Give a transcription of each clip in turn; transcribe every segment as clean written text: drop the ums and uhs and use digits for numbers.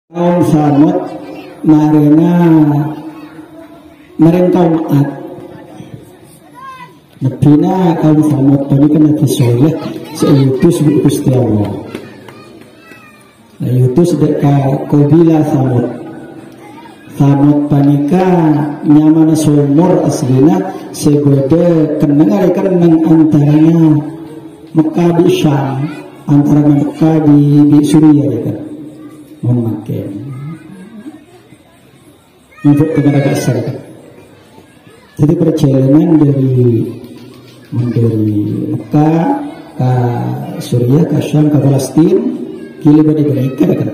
Kaum Samud marena mereng kaum Ad. Nebina kaum Samud tadi kan Nabi Soleh seutus bi Gusti Allah. Nah, yutus deka kabila Samud. Samud panika nyamana sumur aslina segede keneng antaranya Mekah di Syam, antara Mekah di Suriah kan. Memakai untuk negara kasar. Jadi perjalanan dari Mekah ke Suriah, ke Syam, ke Palestina, kili badi mereka kan?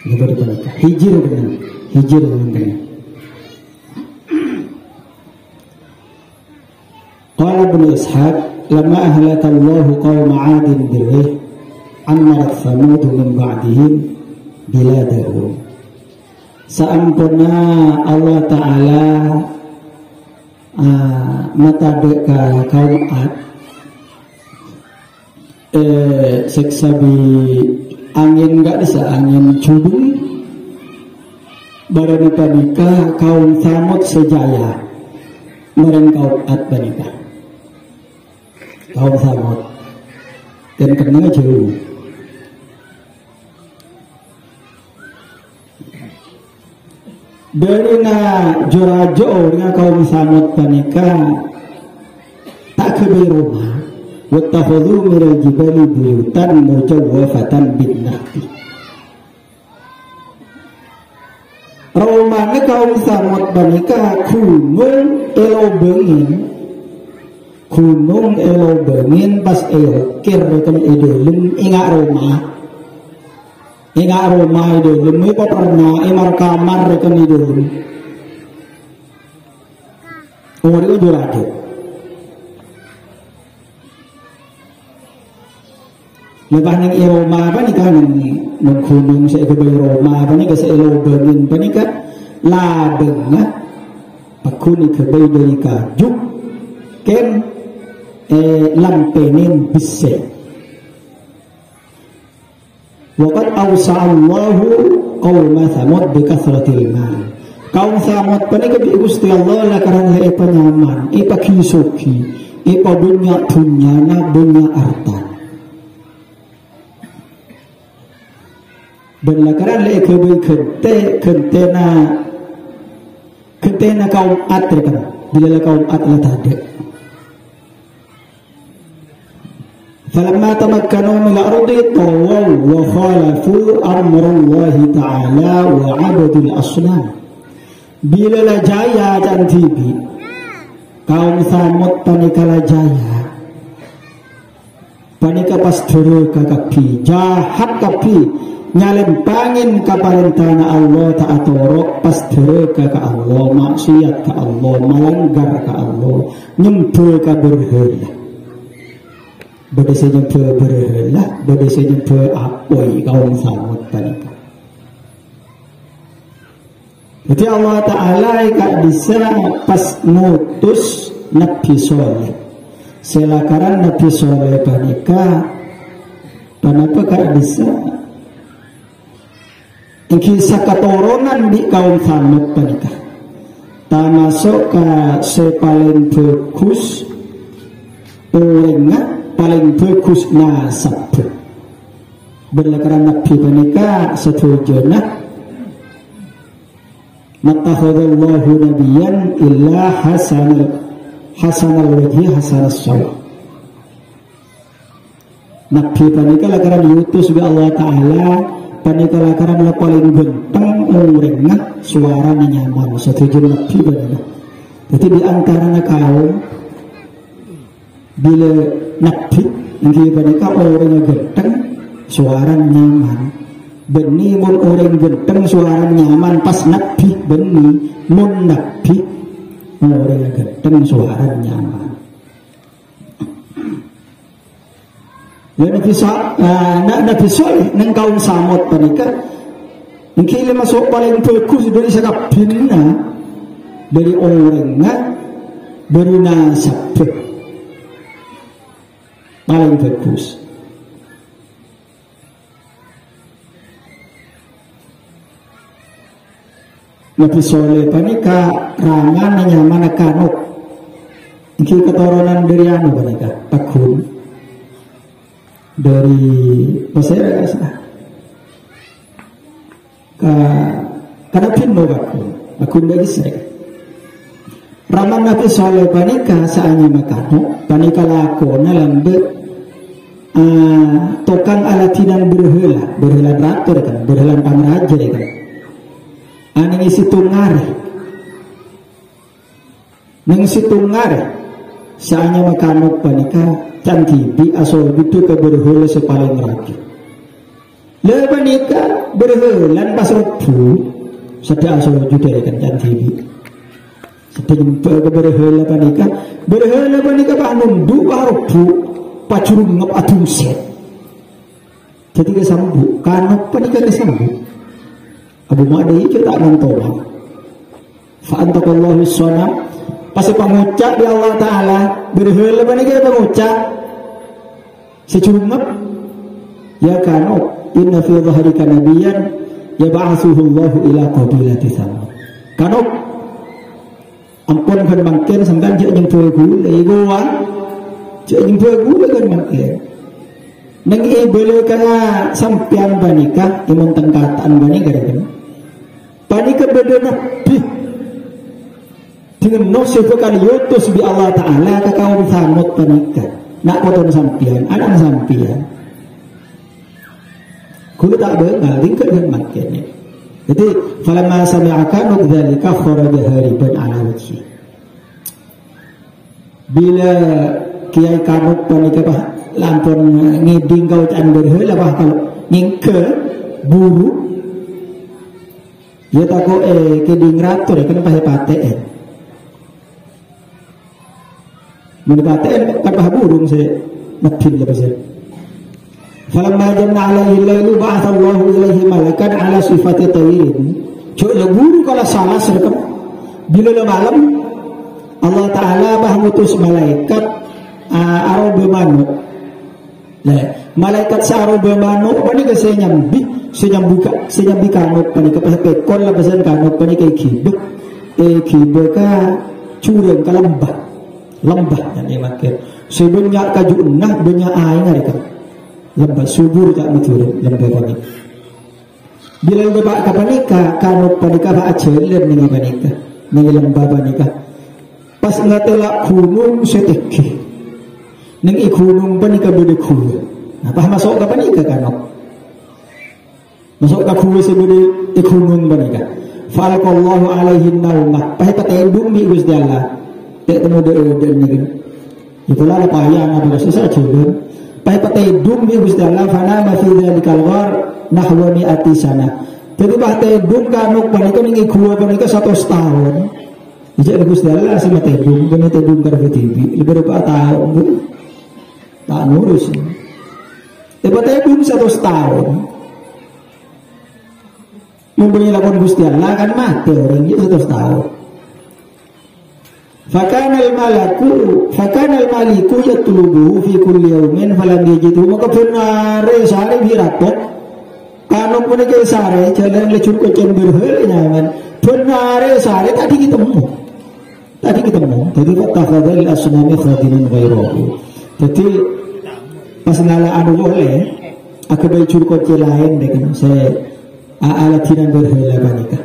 Kili badi mereka. Hijir dengan. Qala Ibnu Ishaq, lama ahlakallahu qaum 'adin birrih, amarat Thamud min ba'dihim biladahu. Saampuna Allah Ta'ala matadeka kaum Ad seksa bi angin gak bisa angin cubung barang panika kaum Thamud sejaya mereng kaum Ad panika kaum Thamud dan kena jauh. Dari jurajo dengan kaum Samud panika tak kebi rumah wattakhadhu minal jibali buyutan mujawwafatan bin nahti. Rumahnya kaum Samud panika gunung elo bengin pas kir kan idulun ingat rumah idulun itu pernah imar kamar kan idulun umur itu jurajo lepas nang Roma apa nih kan nang gunung saya ke Roma apa nih ke elo bengin apa nih kan ladengah aku nih ke dari kajuk ken lampenin bisa. Waqad awsa'allahu qauma Thamud bikathratil ma. Kaum Thamud panika bi Gusti Allah la karana penyaman, kisuki, dunya arta. Dan la karana kentena kaum Ad kan. Bila kaum Ad la tade. Falamma tamakkanu min al-ardi tawaw wa khalafu amrullahi ta'ala wa 'abadul asnam. Bila la jaya dan tibi kaum Thamud panika la jaya panika pas turu ka kapi jahat kapi nyalempangin ka parentana Allah ta'atoro pas turu ka Allah maksiat ka Allah melanggar ka Allah nyempe ka berhala berdasar jumpa berhala, berdasar jumpa apoi kaum Samud panika. Jadi Allah Ta'ala ikat bisa pas mutus Nabi Soleh. Selakaran Nabi Soleh panika, kenapa kak bisa? Kisah keturunan di kaum Samud panika. Tak masuk ke sepaling bagus orangnya paling bagus nasab berlakaran Nabi panika setujuna matakhadallahu nabiyan illa hasanal wajhi hasanas saw. Nabi panika lakaran diutus oleh Allah Ta'ala panika lakaran paling genteng urangna suaranya nyaman setujuna Nabi panika. Jadi di antara kaum bila Nabi yang panika orang genteng suara nyaman beni mun orang genteng suara nyaman pas Nabi beni mun Nabi orang genteng suara nyaman. Ya Nabi Soleh nang kaum Samud panika mungkin masuk paling bagus dari sakabina dari orangnya bernasab paling bagus. Nabi Soleh panika rangan nyaman kanuk. Iki keturunan dari anu panika Pakun. Dari Pasir karena pinno Pakun dari saya. Raman Nabi Soleh panika saanya makano panika lakona lambe tokang alatinan berhela ratur kan berhela pamraja kan. Nang isi tungare saanya makanok panika cantibi asal itu ke berhula sepaling rapi le panika berhelan pas rebu sedang asal juga kan cantibi sedang ke berhula panika pak nundu rebu pacurung ngap atung set jadi kesambu kanok panika kesambu Abu Ma'di itu tak mentola. Fa'antakallahu s-sonam. Pas pengucap di Allah Ta'ala berhala mana kita pengucap securungap ya kanu inna fi dhahrika nabiyan yab'atsuhu Allahu ila qabilati Thamud. Kanu ampun kan mangkin sampean jek nyempe gule goa jek nyempe gule kan mangkin nang ibele kana sampean banika imon tengkatan banika kan panika bedana dengan nosif kali yotos bi Allah Ta'ala ke kaum Thamud panika nak potong sampian anak sampian kulit tak bengal tingkat dengan makin jadi falamma sami'aka nudzalika kharaja hariban ala wajhi bila kiai kanut panika bah lampun ngiding kau can berheula bah kalau ngingke buru ya tako keding ratur kan pahe paten mun paten kan pahe burung se makin ya pasir falamma janna alaihi lailu ba'atha Allahu ilaihi malakan ala sifati tawirin cuk le buru kala salah serkem bila le malam Allah Ta'ala bah ngutus malaikat arobe manuk malaikat sarobe manuk panika senyambi kanut panika pekon la basan kanut panika kibe ka cureng ka lembah yang makin sebenarnya kaju enah banyak air mereka lembah subur tak miturun lembah panika bila lembah ka panika kanut panika ba acelen ningi panika ningi lembah panika pas ngatela gunung seteki ning ikunung panika bede kuwe apa masuk ka panika kanut masuk ke kuwe sebudi ikunung panika falqallahu alaihi naumah pahe patendung mi Gusti Allah tek temu de ni itulah apa yang ada sisa cebun pahe patendung mi Gusti Allah fana ma fi dzalikal ghar nahwa mi'ati sana jadi patendung kanuk panika ning kuwe panika 100 tahun jadi Gusti Allah sama tendung kene tendung karep TV lebih berapa tahun tak nurus patendung 100 tahun memberi lakon Gusti Allah kan mati orang itu 100 tahun. Fakanal maliku yatlubuhu fi kulli yawmin falam yajidhu maka benare sare biratot kanu pun ke sare jalan lecur ko cen berhel nyaman benare sare tadi ketemu jadi takhadhal asnami khadirin ghairahu jadi pas ngala anu oleh aku lecur ko lain dengan saya alatinan berhala panika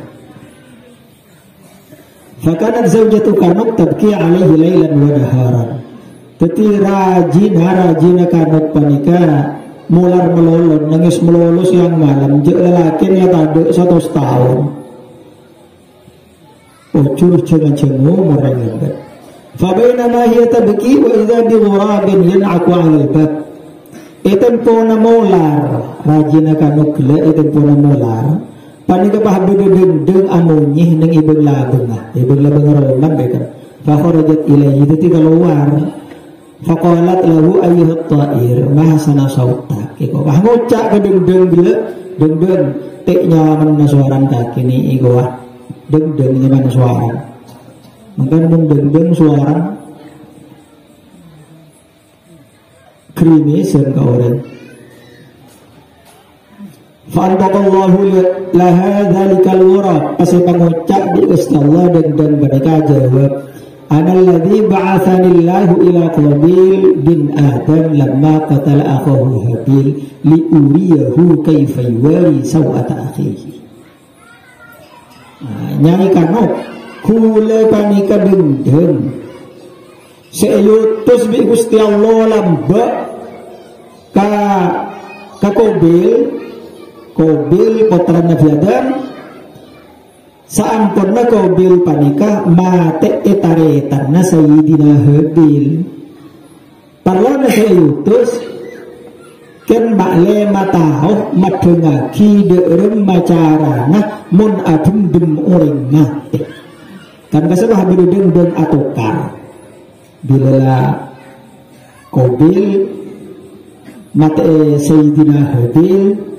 fakanat zawjatu kanut tabki alaihi lailan wa naharan teti rajina kanut panika mular melolon nangis melolol siang malam jek lelaki ya tade 100 tahun curus cenga-cengo merengek fa bainama hiya tabki wa idza bi ghurabin yan'aqu 'ala al-bab eten pona molar rajina kanuk le eten pona molar panika bah bedeng amunyih ning ibeng labeng roman bekan fa kharajat ilaihi itu keluar fa qalat lahu ayyuhat ta'ir ma sana sauta iko bah ngocak bedeng gile deng tek nyaman suaran kaki ni iko wah deng nyaman suara mungkin deng suara krimi sen ka orang Fa'antakallahu laha dhalikal wurab. Pasti pengucap di Gusti Allah dan mereka jawab, analladzi ba'atsanillahu ila Qabil bin Adam lamma qatala akhahu Habil liuriyahu kaifa yuwari sawata akhihi. Nyai kanok kula panika dendeng seutus bi Gusti Allah lambak ka Qabil putra Nabi Adam saampunna Qabil panika mate etaretarna Sayyidina Habil parlona seutus ken bakle matahoh madengaki deurem macarana mun adem urang mate kan kasabah bideng atokar bila Qabil mate Sayyidina Habil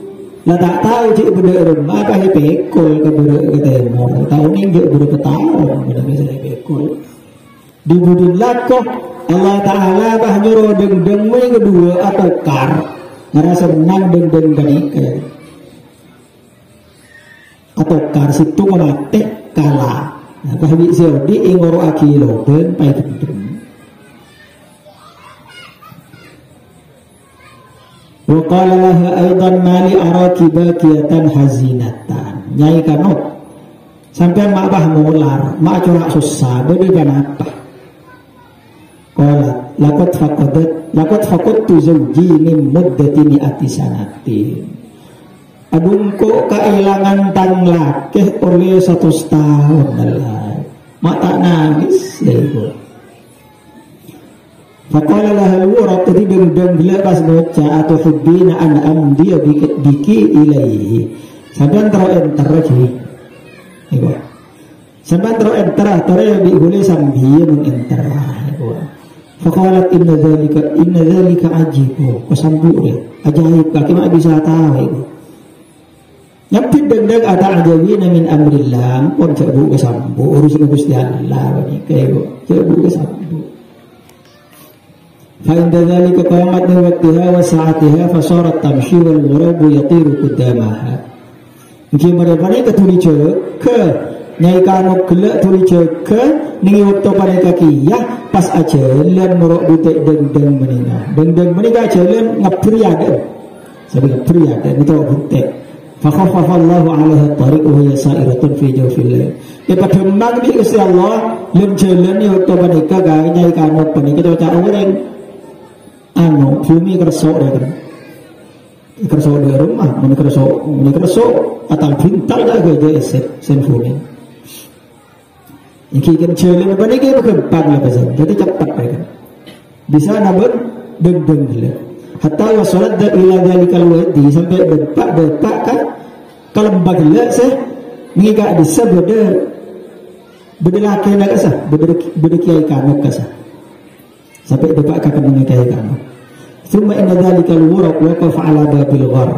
lah tak tahu cik benda rumah apa pekol ke benda ketemu tahu ni dia benda ketahuan benda misalnya pekol dibudin lakoh Allah Ta'ala bah nyuruh deng-deng kedua atau kar ngerasa menang deng-deng kanika atau kar situ mati kalah nah bahwi siodi ingoro akilo ben pai deng wa qala laha aidan mali araki bakiyatan hazinatan. Nyai kanok sampean mak bah mular mak corak susah bede kenapa qala laqad faqadtu zawji min muddati mi'ati sanati. Adung kok kehilangan tang lakeh oleh 100 tahun lah mak tak nangis ya ibu. Faqala lahal wurab tadi deng bila pas baca atau hubbina an amdiya biki ilaihi sampean tero enter lagi ibu sampean tero enter tore bi boleh sambil mun enter ibu faqalat inna dzalika ajibu kesambu deh ajaib kaki mak bisa tahu ibu nyapit deng ada ajabina min amrillah pun cebu kesambu urusan Gusti Allah ni ibu cebu kesambu. فعند ذلك قامت من وقتها وساعتها فصارت تمشي والغراب يطير قدامها. Mungkin mereka ni ketuli ke nyai kanok kelak tuli ke ni waktu pada kaki ya pas aja len merok butek deng menikah aja len ngapriada sampai ngapriada itu butek. Fakhaffafa Allahu 'alaiha at-tariq wa hiya sa'iratun fi jawfil lail. Pada mang bi Gusti Allah len jalan ni waktu pada kaki nyai kanok panika cocok orang bumi kersok di rumah meni kersok atau pintar jaga dia sen bumi iki kan jalan apa ni ke bukan lah pasal jadi cepat mereka bisa nabur deng gila hatta wasalat ila dalikal wadi sampai depak kan kalau bagila saya mengikat di beda laki nak kasah beda kiai kanok kasah sampai depak akan mengikai kanok. Thumma inna dhalikal wuraq waqaf ala babil ghar.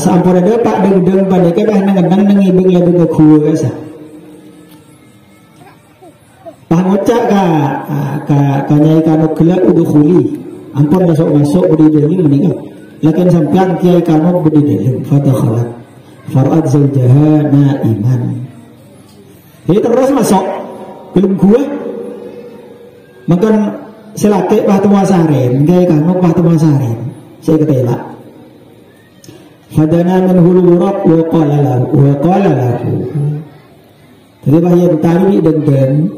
Sampun ada pak deng panika dah nang ibing labu ke kuwa kasa. Pangocak ka nyai kanok gelak udkhuli. Ampun masuk budi dalam meninggal. Lakin sampean kiai kanok budi dalam fadakhalat. Farad zawjaha naiman. Jadi terus masuk belum kuwa. Makan selake batu masaren gaya kanok batu masaren saya ketela fadana min hulurab wa qala lahu jadi bahaya tari deng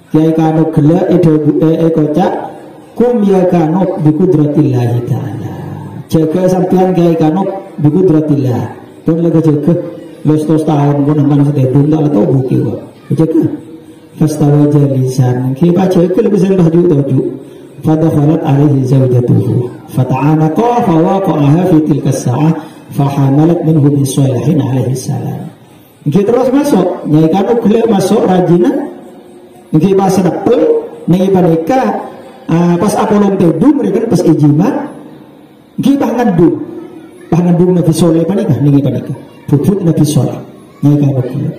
gaya kanok gelak kocak kum ya kanok bi qudratillah taala jaga sampean gaya kanok bi qudratillah pun lega jaga los tahun pun nang sedebun atau buki kok jaga fastawa jalisan ki baca ke lebih sering tahajud fadakhalat alaihi zawjatuhu fata'anaqa fawaqa'aha fi tilka as-sa'ah fahamalat minhu bi salihin alaihi salam ki terus masuk nyai kanok gelek masuk rajina ki pas dapet nih panika pas apolong tedu mereka pas ijima ki ngandung Nabi Soleh panika nih panika puput Nabi Soleh nyai kanok gelek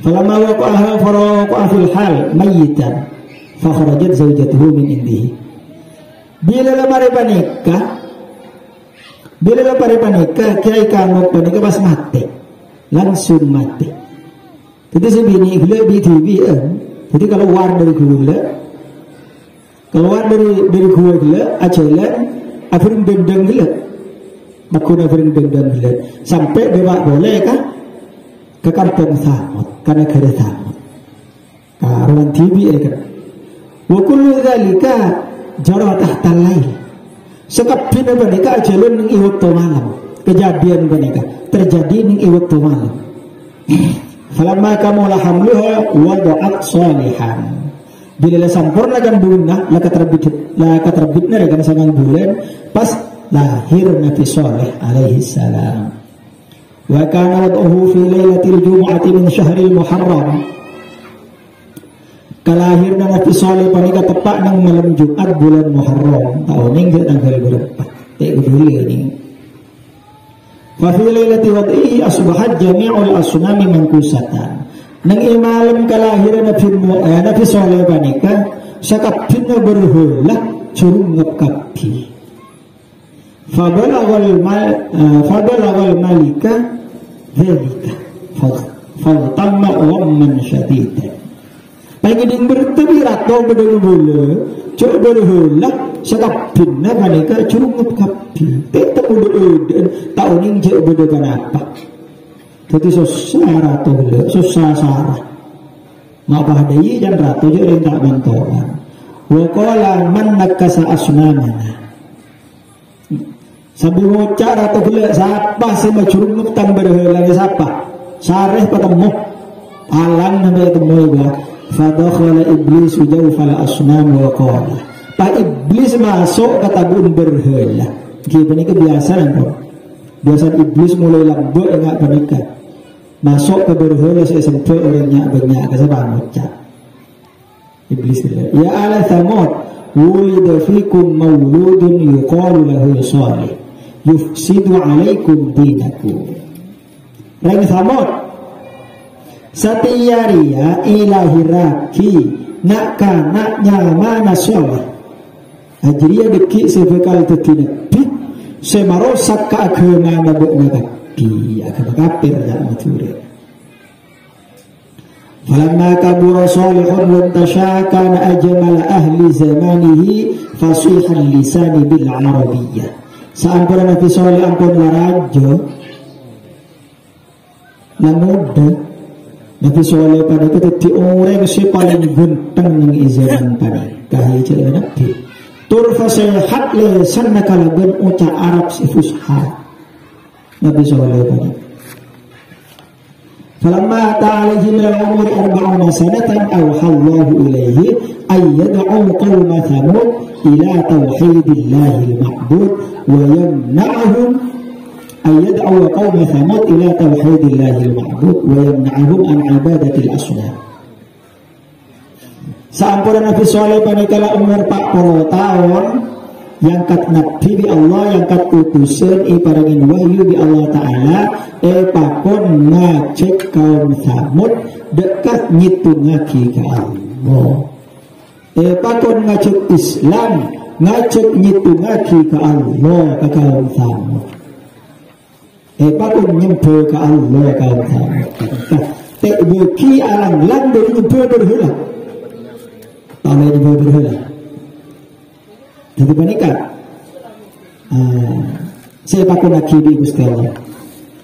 falamma waqa'aha faraqa'a fil hal mayyitan fa kharajat zawjatuhu min indihi bila lamar nikah Bila lah pada panika, kiai kamu panika pas mati, langsung mati. Jadi sebini gula BTBN. Jadi keluar dari gula, gula, ajalan, afirin dendam gula, makun afirin dendam gula, sampai dewa boleh kah? Ke kampung Thamud, karena kira Thamud. Karuan TV kan. Wa kullu dzalika jara tahta lail. Sekapina banika ajalun ning iwaktu malam. Kejadian banika terjadi ning iwaktu malam. Falamma kamula hamluha wada'at salihan. Bila sampurna kan bunga la katerbitna kan sangang bulan pas lahir Nabi Saleh alaihi salam. Wa kana wad'uhu fi lailatil jum'ati min syahril muharram. Kalahirna Nabi Saleh panika tepat nang malam Jumat bulan Muharram tahun ini tanggal berapa tak dulu ini. Fa fi lailati wad'ihi asbahat jami'ul asnami mankusatan. Nang malam kalahiran Nabi Saleh panika sakapina berhula curung ngekapi. Fa balagal malika dzalika fa tamma ghamman syadidan. Pagiding bertebi rato bedul-bulu, cok berhula sakapin na panika curungup kapi. Tak mudah tahun ini cok bedakan apa? Jadi susah rato bulu, susah sarah. Ngapa hadai dan rato cok yang tak bantuan. Wakola man nakasa asnamana. Sambil ngucap rato bulu, siapa sih curungup tan berhula siapa? Sareh patemu, alang namanya temu ya. Fadakhala iblis jawfal asnam wa qala. Pak iblis masuk ke tabun berhala. Gini kebiasaan bro. Biasa iblis mulai lambuk enggak panika. Masuk ke berhala sampai orangnya banyak kesempatan baca. Iblis itu. Ya ala Thamud, wulida fikum mauludun yuqalu lahu Salih. Yufsidu alaikum dinakum. Orang Thamud Satiyaria ilahiraki nak kanak nyama nasoleh. Ajriya deki sebekal tetinep semarosak keagama nabok nabi agama kafir dan mature. Falamma kabura salihun wantasyakana ajmal ahli zamanihi fasihal lisani bil arabiyyah. Sampun Nabi Saleh ampun larajo namuda Nabi Saleh pada itu orang si paling genteng yang izaman pada kahai cakap Nabi. Turfa sehat le sana kalaban ucap Arab si fusha. Nabi Saleh pada. Falamma ta'alihi min al-umur 40 sanatan awhallahu ilaihi ayyad'u qawma Thamud ila tauhidillahil ma'bud wa yamna'ahum ayyad'u qawma Thamud ila tauhidillahil ma'bud wa yamna'ahum an ibadatil asnam. Sampun Nabi Saleh panikala umur 40 tahun yang kat nabi bi Allah yang kat utusan parangin wahyu bi Allah taala pakon ngajak kaum Thamud dekat ngitungake ka Allah. Pakon ngajak Islam ngajak ngitungake ka Allah ka kaum Thamud. Pakon nyempe ka Allah kaum Thamud. Tak beki alang lang dari nyempe berhala. Tanah nyempe berhala. Jadi panika saya pakun akibi Gusti Allah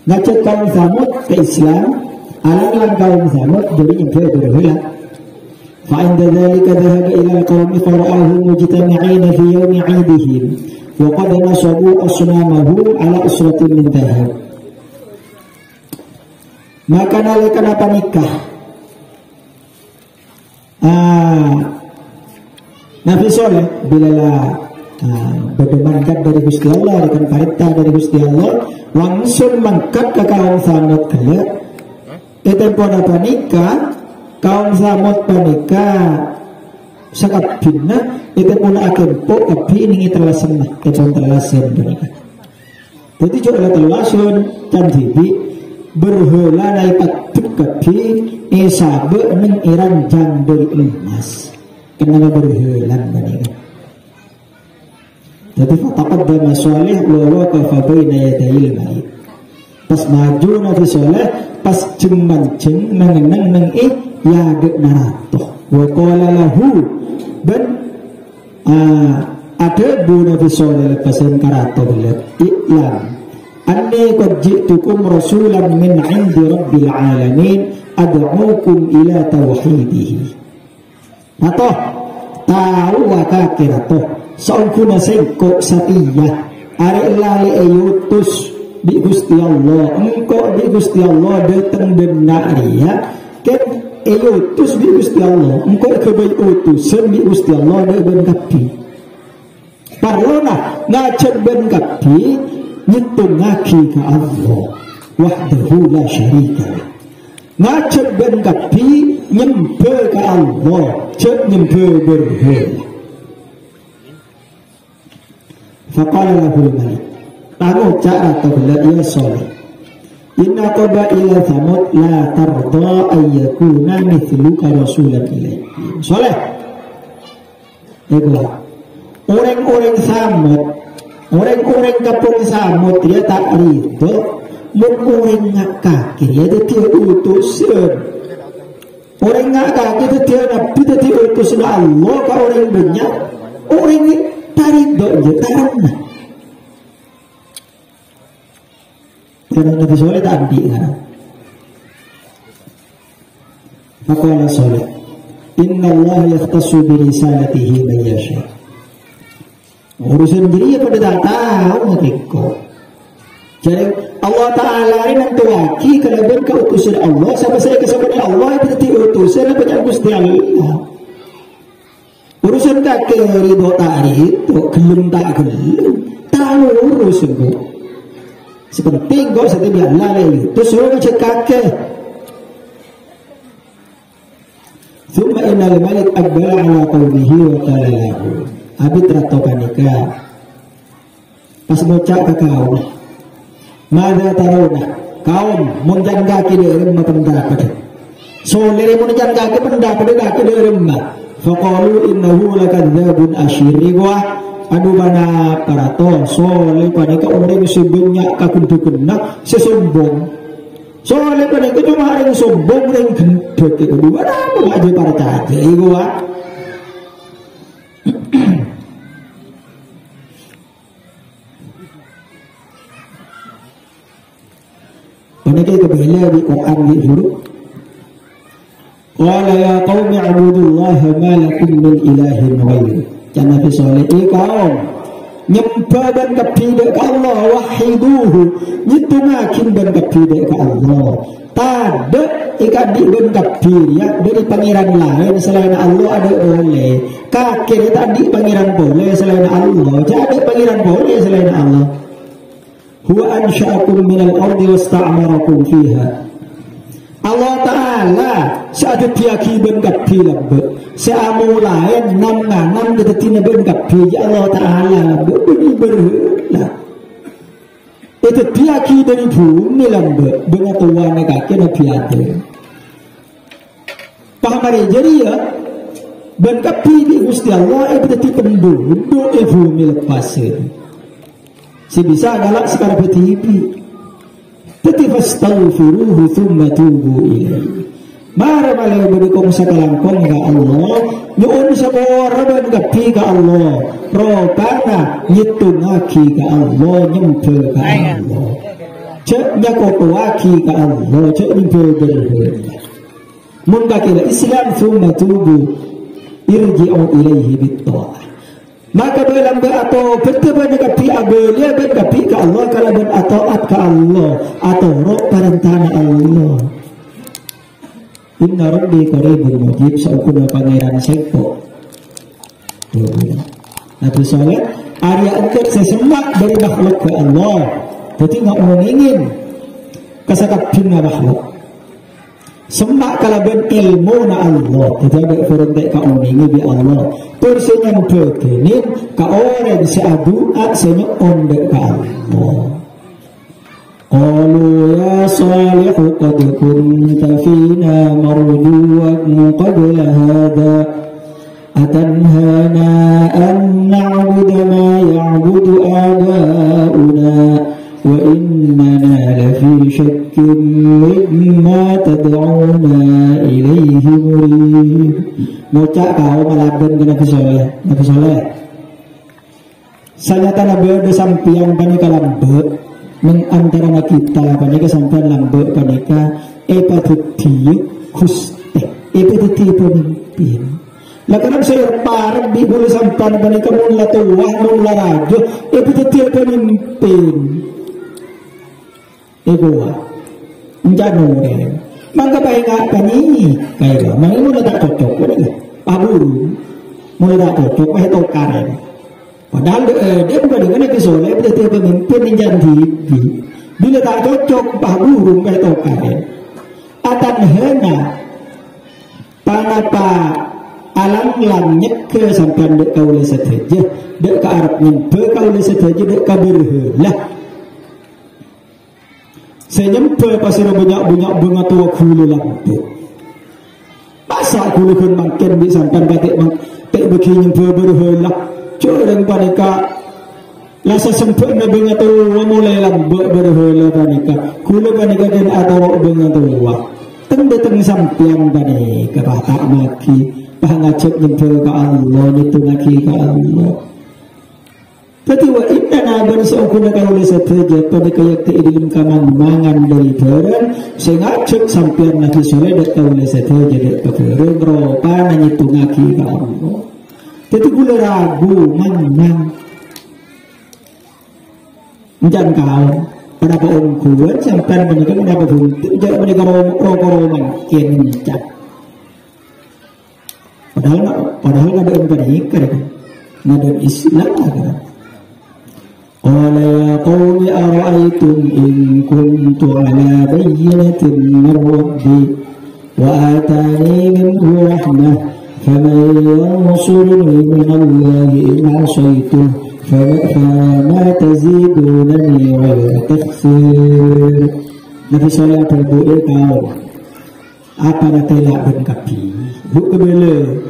ngajak kaum Thamud ke Islam alang kaum Thamud jadi nyempe berhala. Fa'inda dhalika dhahaba ila al-qawmi fara'ahum mujtami'ina fi yawmi 'idihim wa qad nasabu asnamahum ala usratin min dhahab. Maka nalika panikah Nabi Saleh bila berdemankan dari Gusti Allah dengan perintah dari Gusti Allah langsung mangkat ke kaum Thamud kala tempo panika kaum Thamud panika sakabina itu pula akempo tapi ini terlasan panika. Jadi coba terlasan cantibi berhala naik patut kapi esabe neng iran jandul emas kenapa berhala panika. Jadi fataqaddama Salih wa waqafa baina yadayil mayit. Pas maju Nabi Saleh pas jemanceng mengenang nang ya dek narato. Wa qala lahu ben ada bu Nabi Saleh lepasan karato bilang iklam anni qad ji'tukum rasulan min 'indi rabbil alamin ad'ukum ila tauhidihi. Nato tahu wakake nato saungkuna sengko satiyah are lali ayutus di Gusti Allah engkau di Gusti Allah datang benar ya kan ayutus di Gusti Allah engkau kebai utusan di Gusti Allah ada ben kapi parona ngajak ben kapi nyitung ngaki ke Allah wahdahu la syarika ngajak ben kapi nyempe ke Allah cek nyempe berhala. Faqala lahul malik tahu cara tabla ya Salih inna qaba ila thamud la tarda ayyakuna mithluka rasulan ilaih. Salih ego orang-orang Samud orang-orang kapung Samud dia tak ridho mun orang ngakakir ya dia utusan orang ngakakir dia nabi dia utusan Allah ka orang banyak orang ini tarik doa karena Nabi Saleh tak adik kan. Maka Saleh inna Allah yakhtassu bi risalatihi man yasha. Urusan diri pada tak tahu mereka. Jadi Allah Ta'ala ini nanti waki kalau berkau utusan Allah sampai saya kesabaran Allah itu utusan banyak Gusti Allah. Urusan kakek ridho tarik gelum tak gelum tahu urusan itu sepenting kok setiap lalai terus orang cek kakek thumma innal malik aqbala ala qawmihi wa qala lahu abi tratokanika pas bocah ke kaum mada tarawna kaum munjan kaki dari rumah pendapat solere munjan kaki pendapat kaki dari rumah faqalu innahu lakadzabun asyir wa adu mana parato soleh pada ka orang sebelumnya kakuntukna sesombong soleh pada itu cuma orang sombong orang gendut itu dua nama aja para caca itu wa pada kita bela di Quran di huruf qala ya qaumi ibudullaha ma lakum min ilahin ghairuh. Jangan Nabi Saleh kaum nyembah dan kepada ke Allah wahiduhu nyitungakin dan kepada ke Allah tak ikan di dan kepada ya dari pangeran lain selain Allah ada boleh kakek tadi pangeran boleh selain Allah jadi pangeran boleh selain Allah huwa ansha'akum minal ardi wasta'amarakum fiha. Allah Ta'ala saat diaki ben kapi lambe seamu lain nam ketina ben kapi Allah Ta'ala lambe berlah itu diaki dari bumi lambe dengan tuan kaki nabi ada paham hari jadi ya ben kapi di Gusti Allah itu penduduk bumi lepasin si bisa galak sekarang bertipi fastaghfiruhu thumma tubu ilaihi. Mara malay berikom sa kalangkong ka Allah, yun sa koraban kapi ka Allah, robana nyitungaki ka Allah, nyempe ka Allah. Cek nyakotuaki ka Allah, cek nyempe berhala. Munda kila Islam thumma tubu irji'u ilaihi bitta'ah. Maka dalam atau berteman dengan pihak belia dengan pihak Allah kalau ber ataat ke Allah atau roh parentana Allah. Inna Rabbi qaribun mujib saukuna pangeran seko. Nabi Saleh Arya engkau sesemak dari makhluk ke Allah. Jadi nggak mau ingin kesakap bina makhluk. Semak kalau ben ilmu na Allah tidak ada firman ka uningi bi Allah persenya berkenin ka orang seadua senya onde ka Allah qalu ya salih qad kunta fina marjuwan qabla hadha atanhana an na'budu ma ya'budu aba'una wa innana lafi syakkin mimma tad'una ilaihi murib. Ngocak kau maladen ke Nabi Soleh. Nabi Soleh sanyata nabi ada sampian panika lambe mengantara kita panika sampian lambe panika epatuti kuste epatuti pemimpin. Lah karena saya parek di bulu sampan panika mula tua mula rajo epatuti pemimpin. Ego menjanure mangga bae ngapa ni kayak mana mula tak cocok paburu mula tak cocok bae tokar. Padahal dia bukan dengan Nabi Soleh, dia pemimpin yang janji. Bila tak cocok paburu bae tokar. Atan hena panapa alam langit ke sampai dek kau le seteja dek ke Arab nyempe kau le seteja dek ke berhelah. Saya nyempe pasir banyak bunga tua kulu lampu. Masa kulu kan makin di sampai batik tak begini nyempe berhelah. Curang panika lasa sempurna bunga tua mulai lampu berhelah panika. Kulu panika dan atau bunga tua. Teng sampian panika tak maki. Pahangacap nyempe ke Allah itu ngaki ke Allah. Tapi wa inna naban seukuna kaula sateja pada kayak diilim kaman mangan dari peran sengacap sampian Nabi Soleh dak kaula sateja dak peran ropa nanya tu ngaki ka Allah. Tapi gula ragu manang enjan kau pada pohon kuat sampian menika menapa pun tidak menika roman kencat. Padahal ada umpan ikar ada Islam ada. Qala ya qawmi ara'aytum in kuntu ala bayyinatin min rabbi wa atani minhu rahmah faman yansuruni min Allah in 'asaytuh fama tazidunani ghayra takhsir. Nabi Soleh berdoa kau apa nak telak bengkapi buk kebele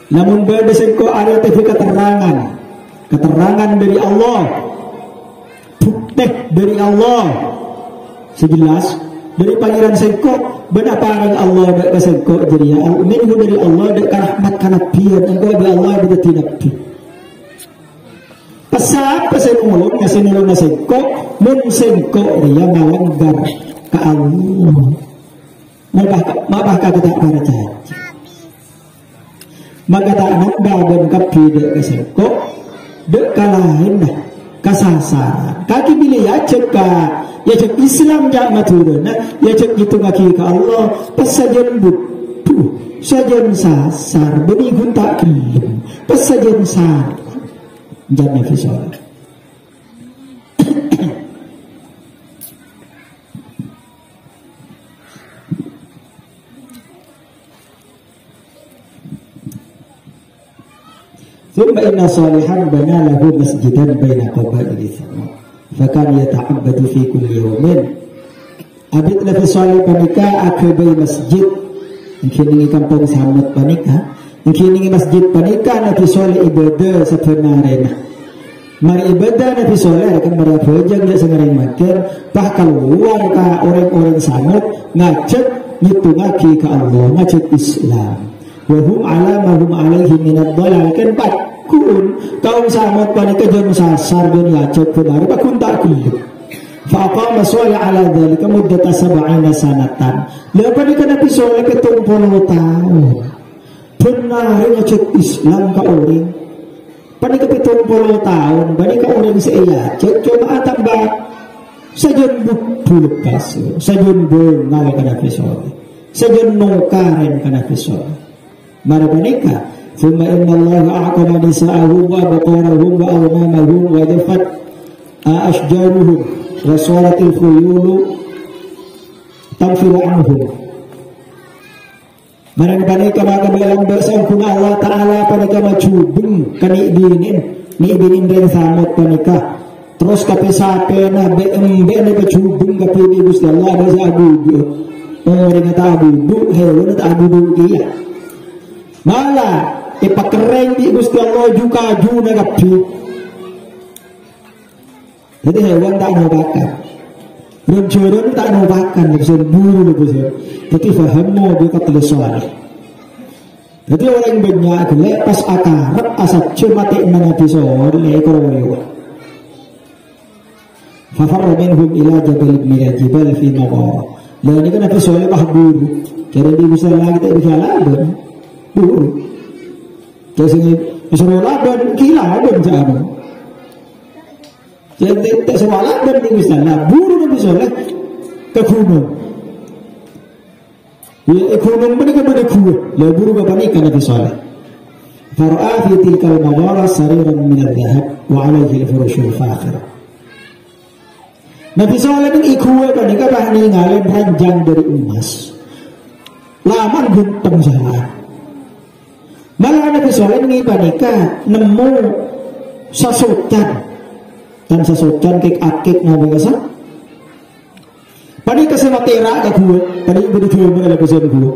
namun beda sengko ada keterangan dari Allah bukti dari Allah sejelas dari pangeran sengko benda parang Allah dak ka sengko jadi ya minhu dari Allah dak rahmat kana pian engko dari Allah dak tinapi pasal mulung ngasih nulung sengko mun sengko dia melanggar ke Allah mabah kata tak para janji maka tak nambah dan kapi dek kesengkok dek kalahin dah kasasaran kaki bila ya cek Islam jak maturun ya cek itu kaki ke Allah pas sajen butuh sajen sasar beni gunta kelim pas sajen sar jangan fisol. ثم إن صالحا بنى له مسجدا بين قبائل ثمود فكان يتعبد في كل يوم. Abid Nabi Soleh panika akabai masjid mungkin ini kampung Samud panika mungkin ini masjid panika Nabi Soleh ibadah sebenarnya mari ibadah Nabi Soleh akan merapojang dia sengaring makin bahkan luar ka orang-orang Samud ngajak ngitungaki ke Allah ngajak Islam wahum ala mahum alaihi minad dhalal kan bakun kaum Samud panika jan sasar jan ngajak benar bakun tak gelem faqama Soleh ala dzalika muddata 70 sanatan lepas ni Nabi Soleh ke 70 tahun benar ngajak Islam ka orang panika 70 tahun panika orang saya coba tambah sajen butuh lepas sajen bengal ka Nabi Soleh sajen nongkaren ka Nabi Soleh mara panika thumma inna Allah a'qama nisa'ahum wa baqarahum wa awmamahum wa jafat ashjaruhum wa salatil khuyulu tanfiru anhum mara panika maka bilang bersangkuna Allah Ta'ala panika macubung kani ibinin dari Samud panika terus kape sape na BMB na macubung kape ni Gusti Allah ada sa abudu orang kata abudu hewan tak abudu iya malah ipakereng di Gusti Allah juga juna kapi. Jadi hewan tak mau makan, rencana tak mau makan, lebih buru lebih. Jadi fahammu bukan telesoal. Jadi orang banyak gelap pas akarap asal cuma tak Nabi Soleh korowyo. Fafarra minhum ila jabal min al-jibal fi nawar. Lalu ini kan Nabi Soleh buru. Jadi dia bisa lagi tak bisa laban buru. Jadi disuruh laban gila laban jangan. Jadi tak semua laban dia bisa laban buru Nabi Soleh ke gunung. Ya gunung mana ke mana kuat. Lalu buru ke mana ikan Nabi Soleh. Fara'a fi tilkal mawara sariran min al-dhahab wa alaihi al-furushul fakhirah. Nabi Soleh ini ikuwe panika bahan ninggalin ranjang dari emas. Laman gunteng jalan. Malah Nabi Soleh ini panika nemu sasocan. Dan sasocan kek akik nabi kasa. Panika sama terak ke gue. Panika berdua mengenai lepasan gue.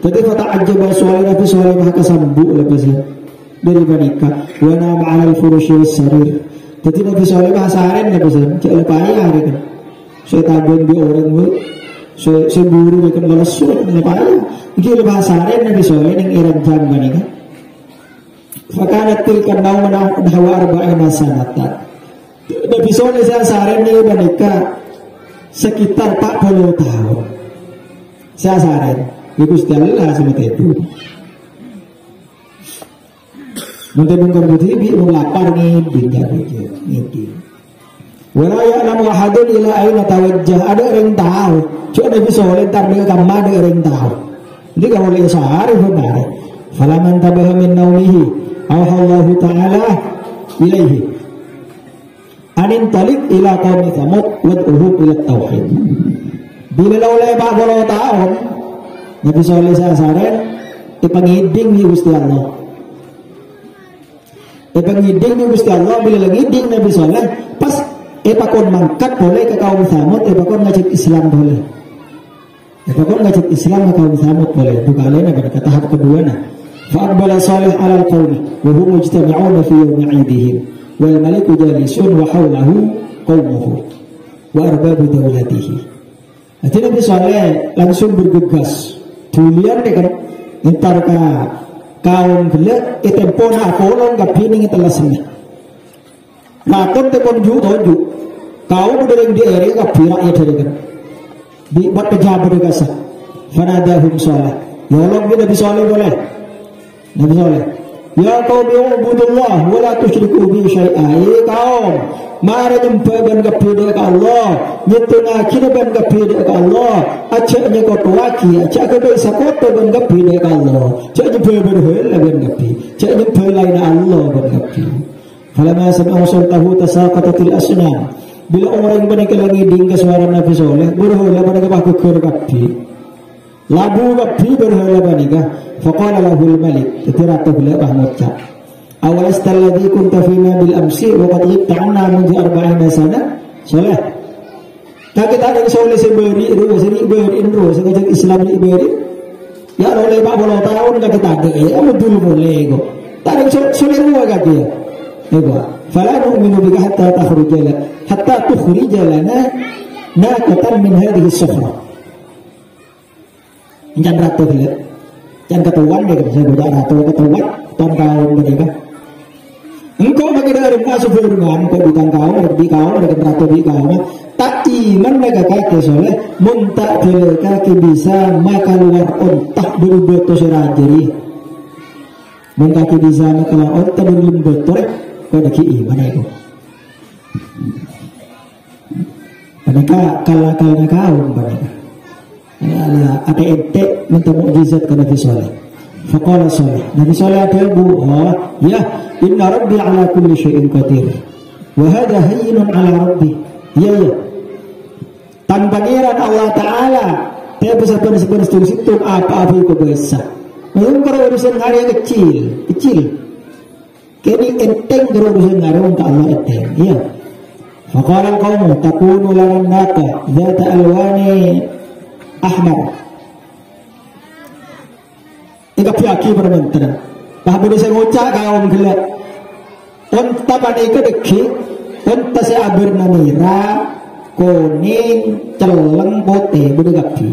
Jadi kata aja bahwa Nabi Soleh bahkan sambu lepasan. Dari panika. Wana ma'alal furushil sarir. Jadi Nabi Soleh bahasaren lepasan. Cik lepaya gitu. Saya tabung di orang gue, saya buru bikin balas surat lepaya. Ini bahasanya Nabi Soleh yang iran jam kan ini. Fakanat tilkan mau menahwa arba'ina sanatan. Nabi Soleh saya saran ini menikah sekitar 40 tahun. Saya saran, itu setelah seperti itu. Mungkin mungkin berdiri, lapar nih, binjar gitu. Wala ya'lamu ahadun ila aina tawajjah. Ada orang tahu. Cuma Nabi Soleh entar dia ke mana ada orang tahu. Jadi kalau oleh sehari benar. Falaman tabaha min naumihi auha Allah Ta'ala ilaihi anin talik ila qaumi Tsamud wad'uhum ila tauhid. Bila oleh 40 tahun Nabi Soleh sasaran ipangiding ni Gusti Allah. Ipangiding ni Gusti Allah bila lagi ding Nabi Soleh pas pakon mangkat boleh ke kaum Tsamud, pakon ngajak Islam boleh. Pakon ngajak Islam ke kaum Tsamud boleh. Bukan lain pada tahap kedua nah. Fa'aqbala Salih 'ala al-qaumi wa hum mujtami'una fi yawmi 'idihim wal maliku jalisun wa hawlahu qaumuhu wa arbabu dawlatihi. Jadi Nabi Saleh langsung bergegas. Tulian kan entar ka kaum gelek itempona kolong kapining itelasnya. Rakon tepon ju kau berdering di area kapira ya dari kan di buat pejabat dikasa fanadahum Saleh ya Allah Nabi Saleh boleh Nabi Saleh ya kaum ya'budullah wa la tusyriku bi syai'a ya kaum mari nyembahkan kepada Allah nyetengaki ban kepada Allah acaknya kau tuaki acak ke bisa kota ban kepada Allah cak nyembah berhala ban kepada cak nyembah lain Allah ban kepada. Falamma sami'u sautahu tasaqatatil asnam. Bila orang mereka lagi dengar suara Nabi Soleh, berhala mereka pakai kergapi. Labu gapi berhala mereka. Faqala lahul malik. Ketika ratu beliau bahmuca. Awalasta alladhi kunta fina bil amsi wa qad ghibta 'anna min 40 sana. Soleh. Kakek ada Soleh seberi ru sini beri ru ngajak Islam ni beri. Ya oleh 40 tahun kakek ada. Ya betul boleh kok. Tak ada Soleh dua kakek. Ego, fala nu'minu bika hatta tukhrija lana naqatan min hadhihi as-sufra. Jangan ratu dia. Jangan ketuan dia saya budak ratu ketuan ton kaum mereka. Engkau bagi dari masuk firman kau bukan kaum di kaum dengan ratu di kaum. Tak iman mereka kaki Soleh muntak kaki bisa maka luar ontak berbeto serajeri. Muntak bisa maka luar ontak berbeto kau nak iman itu. Mereka kalah kaum mereka. Ada ente minta mukjizat ke Nabi Soleh. Faqala Soleh. Nabi Soleh ada ya inna rabbi ala kulli syai'in qadir. Wa hadha hayyinun ala rabbi. Ya. Tanpa iran Allah Ta'ala dia bisa benar-benar situ apa-apa itu biasa. Mungkin kalau urusan hari yang kecil. Kini enteng kalau urusan hari untuk Allah enteng. Iya. Faqala al-qawmu takunu lana naqa dhata alwani ahmar. Ika piyaki berbentar. Bahagia saya ngocak kaum gelap. Unta panika deki, unta saya berna merah, kuning, celeng, putih, budi kapi.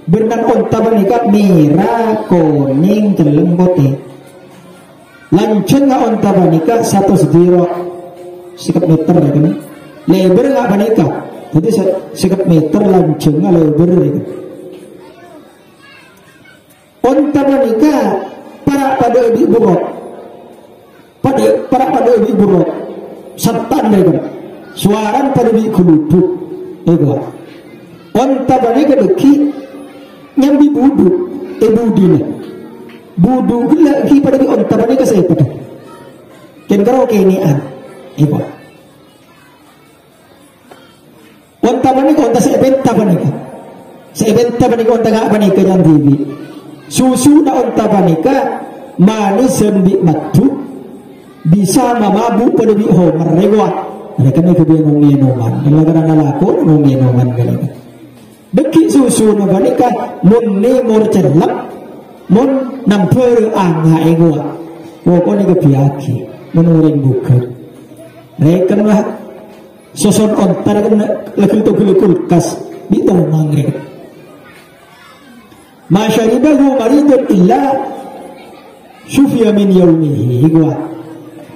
Bernan unta panika merah, kuning, celeng, putih. Lanceng nggak unta panika 1,0 sikap meter ya kan? Lebar nggak panika? Jadi sikap meter lanceng nggak lebar ya kan? Unta panika para pada ibu buruk, para pada ibu buruk, setan ya kan? Suaran pada ibu kulubuk, ya kan? Unta panika deki nyambi budu, budina. Budu gila ki pada di onta pada ke saya pada ken karo kenian ibu onta pada ke onta saya benta pada ke onta nggak pada ke yang bibi susu na onta pada ke manis sendi matu bisa mamabu pada di homer rewat mereka ni kebiasaan minuman kalau kadang laku minuman kalau deki susu na pada ke munne mor celak mun nampur anga ego pokok ni kebiaki menurut bukan rekan lah soson ontar kan lagi tu kulkas di tomang rekan masyaribahu maridun illa syufya min yaumihi ego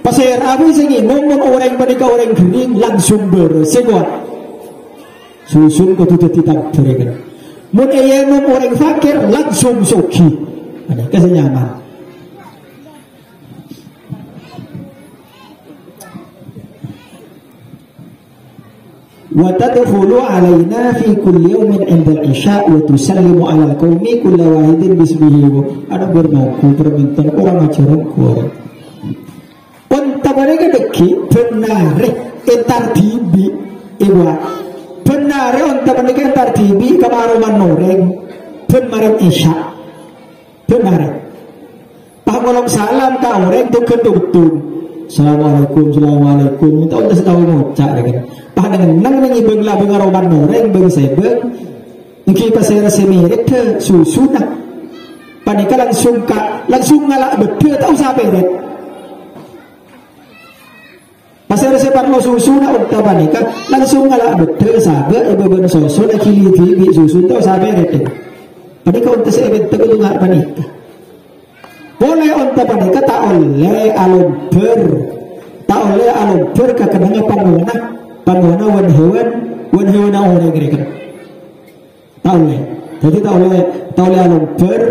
pasir abu segi ngomong orang mereka orang kering langsung bersegwa susun kau tu tidak rekan mun ayam orang fakir langsung soki ada kesenyaman. Wa tadkhulu alaina fi kulli yawmin 'inda al-isya wa tusallimu 'ala al-qaumi kullu wahidin bismihi. Ada bernoku permintaan orang ajaran kuat. Unta mereka deki benar entar tibi iwa. Benar unta mereka entar tibi kamaruman noreng benar isya. Benar. Pangolong salam ka orang tu kedutun. Assalamualaikum, assalamualaikum. Minta untuk setahu ngocak kan. Padangan nang nangi beng la beng aroman noreng beng sebeng. Niki pasera semirit ke susu nak. Panika langsung ngalak bede tak usah peret. Pasera separlo susu nak unta panika langsung ngalak bede sabe ibu ben soso nak kili susu tak usah peret. Panika unta sebet tegul nggak panika. Boleh unta panika tak oleh alumber ke kenanga pangguna wan hewan orang mereka. Tak oleh. Jadi tak oleh alumber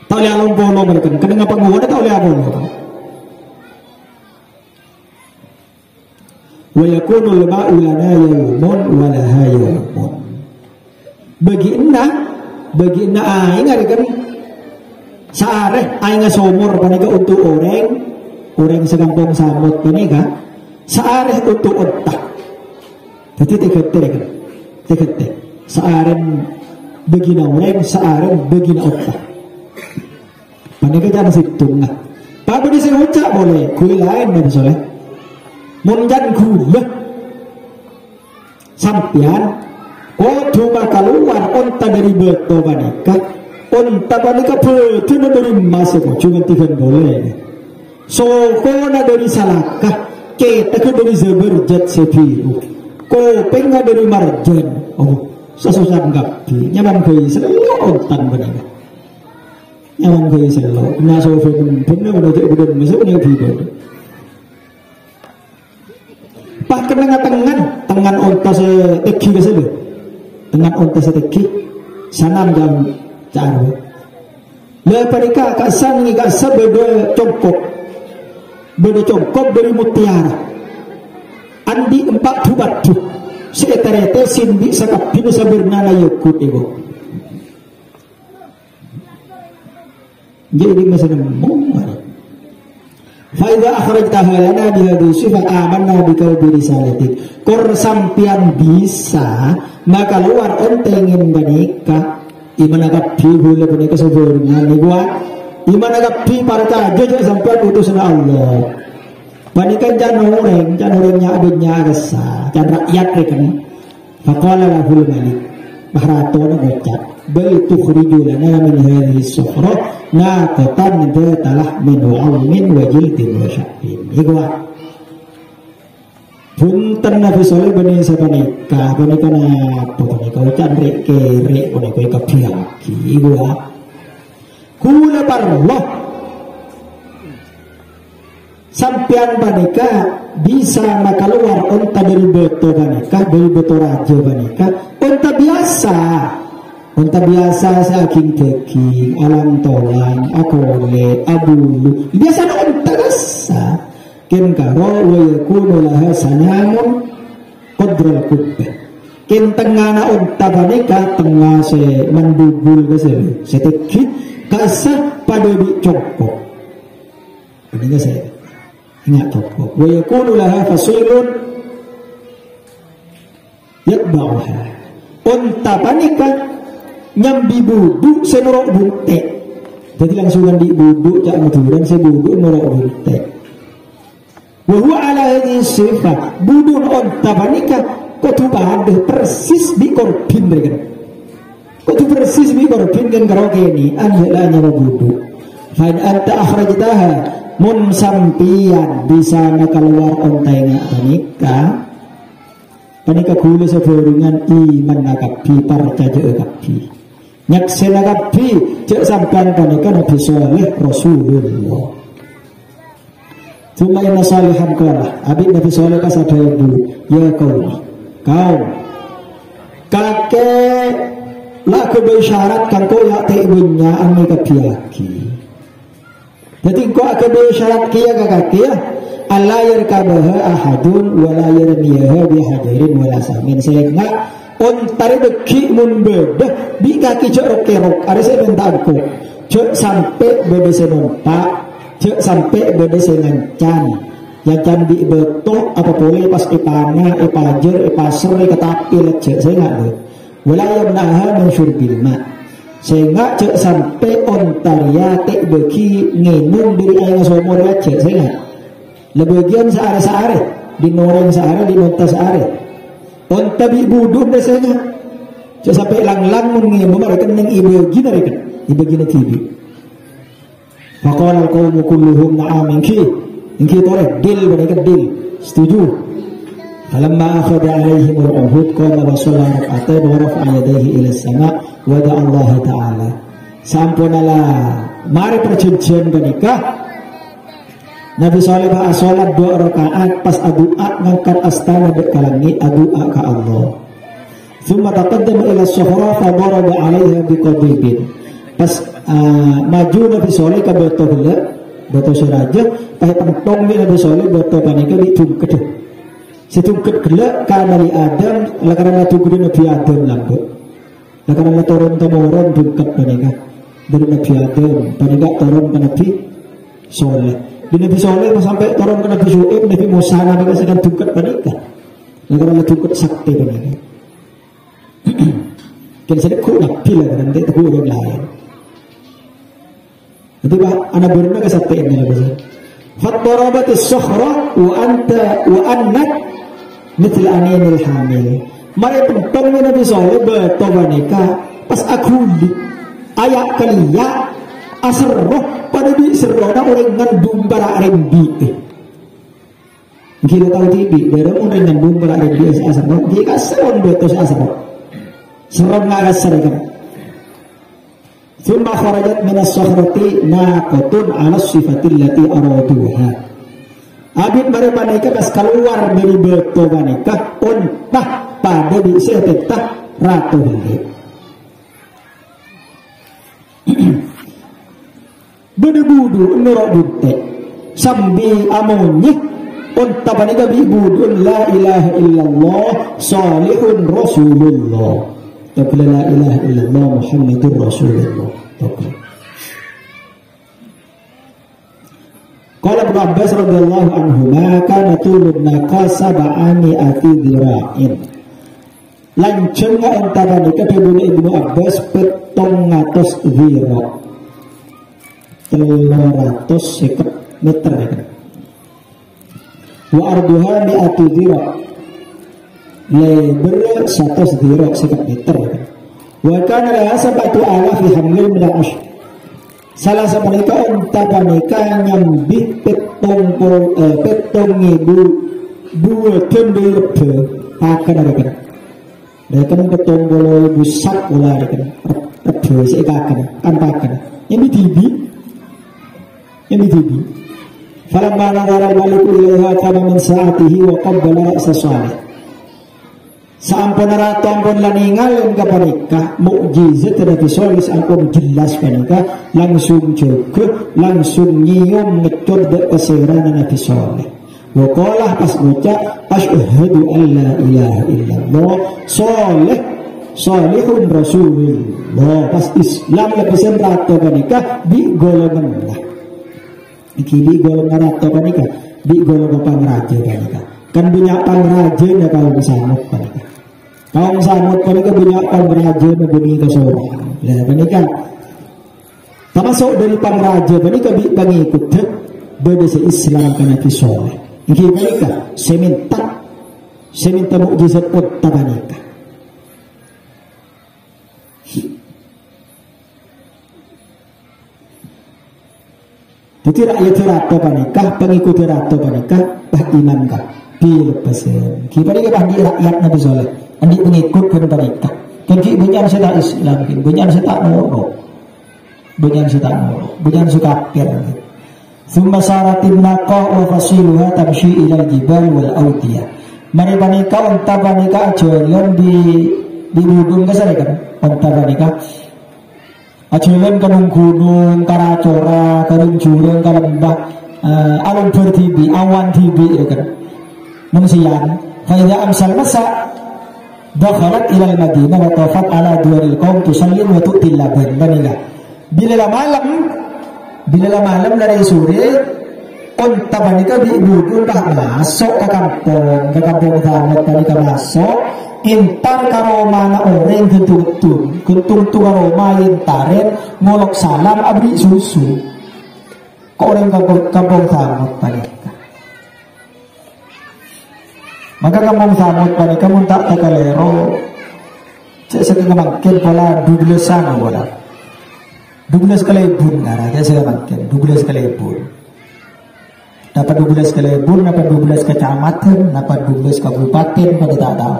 tak oleh alumbolo mereka. Kenanga pangguna tak oleh abolo. Wa yakunul ma'u lana yawmun wa laha yawmun. Bagi ina aing ada kan saareh aing sumur panika untuk orang sekampung samut panika saareh untuk otak jadi tegete saaren begina orang saaren begina otak panika jangan situng lah apa di sini ucap boleh kulit lain dan soleh munjan kulit sampian cuma keluar onta dari beto panika onta panika beto dari masuk cuma tiga boleh sokona dari salakah kita dari zaberjat sebiru kopeng dari marjan sesusah ngapi nyaman kaya selalu ontan panika nyaman kaya selalu na sofe benar menajak benar masuk ni video pak kena tangan onta seteki ke sebe dengan onta seteki sanam jam caru leparika kasan ni kasa beda congkok dari mutiara andi 4 batu seetarete sindi sakapino sa bernana yukut ibu jadi masa nembong faida akhrajtaha lana bihadhi sifat amanna bikau birisalatik kor sampian bisa maka luar ontengin banika iman agapi hula banika sebenarnya ni gua iman agapi para kaja sampai utusan Allah banika jan orangnya adanya agasa jan rakyat rekan faqala lahul malik bahratona ngocap bal tukhriju lana min hadhihi as-sufra naqatan talah min wa'almin wa jildin wa sya'bin. Iku punten Nabi Soleh bani sapanika panika napa panika ucan rek kerek panika kebiaki iku kula parloh sampean panika bisa keluar unta dari beto panika dari beto raja panika unta biasa saking daging alam tolan akole abulu biasa unta gasa ken karo wa yakunu laha sanamun qadral kubbah ken tengana unta panika tengah se mandubul kase setekit kasa pada dicokok panika saya ingat cokok wa yakunu laha fasilun yatba'uha unta panika nyambi budu senorok bunte jadi langsungan di budu cak meduran se budu norok bunte wa huwa ala hadhihi sifat budun unta panika kudu badhe persis di korbin mereka kudu persis di korbin kan karo kene anjala nyawa budu fa in anta akhrajtaha mun sampian bisa keluar unta panika gula seborungan iman nakapi percaya kapi nyaksena kapi cek sampean panika Nabi Soleh Rasulullah cuma inna salihan kala abid Nabi Soleh kasadaya dulu ya kaum kakek lah kebersyarat kan kau ya te'ibunnya ame kapiaki jadi kau kebersyarat kia kakak Allah yarkabaha ahadun wala yarmiyaha bihajarin wala samin sehingga ontari beki mun bedah di kaki cok kerok ada saya bentakku cok sampai beda senompak cok sampai beda sengancan yang candi betok apa boleh pas ipana ipajer ipasur ikatapi lecek saya nggak deh wala yamnaha min syurbil ma sehingga cok sampai ontaria tek beki nginum diri air somor lecek saya nggak lebagian seare-seare di noreng seare di nota seare onta bi budun desanya cak sampai lang-lang mengimu mereka neng ibu gina mereka ibu gina tibi faqala al-qawmu kulluhum na'am inki toleh dil mereka dil setuju falamma akhadha alaihim al-uhud qama wa shalla rak'atain wa rafa'a yadayhi ila as-sama' wa da'a Allah ta'ala sampunala mari perjanjian menikah Nabi Soleh sholat 2 rakaat pas adu'a ngangkat astana dek kalangi adu'a ke Allah. Thumma taqaddama ila as-suhra fa daraba 'alayha biqadibin. Pas maju Nabi Soleh ke beto heula, beto siraja, pas pentong Nabi Soleh beto panika ditungket. Situngket heula ka Nabi Adam, lakarana tunggu Nabi Adam lambe. Lakarana turun temurun dungket panika. Dari Nabi Adam, panika turun ke Nabi Soleh. Di Nabi Soleh sampai turun ke Nabi Syu'ib, Nabi Musa mereka sedang tungkat panika. Mereka malah tungkat sakti panika. Kini sedek ku nabi lah nanti teguh orang lain. Jadi anak berna ke sakti ini Nabi Soleh. Fattarabatis sohra wa anta wa annak mithl aninil hamil. Mari pentong Nabi Soleh beto panika pas akuli ayak kaliya asroh pada di serona orang ngandung bara rembi kita tahu tibi dari orang ngandung bara rembi asroh dia kasar betos asroh serong ngasar kan thumma kharajat min as-sakhrati naqatun 'ala sifatil lati araduha abid mari panika pas keluar dari beto panika ontah pada di setetah ratu bedebudu norok bunte sambil amonnya unta panika bibudun la ilaha illallah salihun rasulullah tapi la ilaha illallah muhammadur rasulullah qala Ibnu Abbas radhiyallahu anhu ma kana tulun naqasa ba'ani ati dira'in lanceng unta panika dibune Ibnu Abbas petong ngatos dira 350 meter wa arduha mi'atu dhira lebar 100 dhira 50 meter wa kana laha 7,000 hamlin min al-ashr salah semenika unta panika nyambih petong ibu dua tendu lebih akan ada kan petong bolo busak bola ada kan lebih seikakan ampakan yang tibi falamma nadara al-maliku ilaiha qama min sa'atihi wa qabbala ra'sa Salih. Sampun ratu ampun laningal kapanika mukjizat dari Salih sampun jelas panika langsung juga langsung nyium ngecut dek keseran Nabi Salih. Wa qala pas ngucap asyhadu an la ilaha illallah Salihun Rasulullah. Pas Islam lepasan ratu panika di golongan lah. Iki di golongan ratu panika di golongan pangraja panika kan punya pangraja ya kalau samut panika kaum samut panika punya pangraja na bumi kasorang lah panika termasuk dari pangraja panika bi pangikut beda se Islam kana Nabi Saleh iki panika seminta mukjizat otta panika. Jadi rakyat rata panikah, pengikut rata panikah, bah iman kah, dilepasin. Kita ni bah di rakyat Nabi Saleh, andi pengikut kan panikah. Jadi bunyian saya tak Islam, bunyian saya tak noro, bunyian suka kafir. Thumma saratin naqah wa fasiluha tamshi ila al-jibal wal awdiyah. Mari panikah, unta panikah jalan di hubung kesana kan, unta panikah. Ajalan kanung gunung, karacora, kanung jurang, kalembah, alun bertibi, awan tibi, ya kan? Mengsiang, faidah amsal masa, dakhalat ilal Madinah wa tafat ala duaril qaum tusallin wa tu'til laban. Banilah. Bila malam dari sore, unta panika diibudul dah masuk ke kampung Thamud panika masuk. Intar karoma na orang gentung karoma intaren ngolok salam abri susu ke orang kampung Thamud panika. Maka kampung Thamud panika mun tak takalero saking makin pola 12 wala 12 kalibun ngara saya makin 12 kalibun dapat 12 kalibun dapat 12 kecamatan dapat 12 kabupaten pada tak tahu.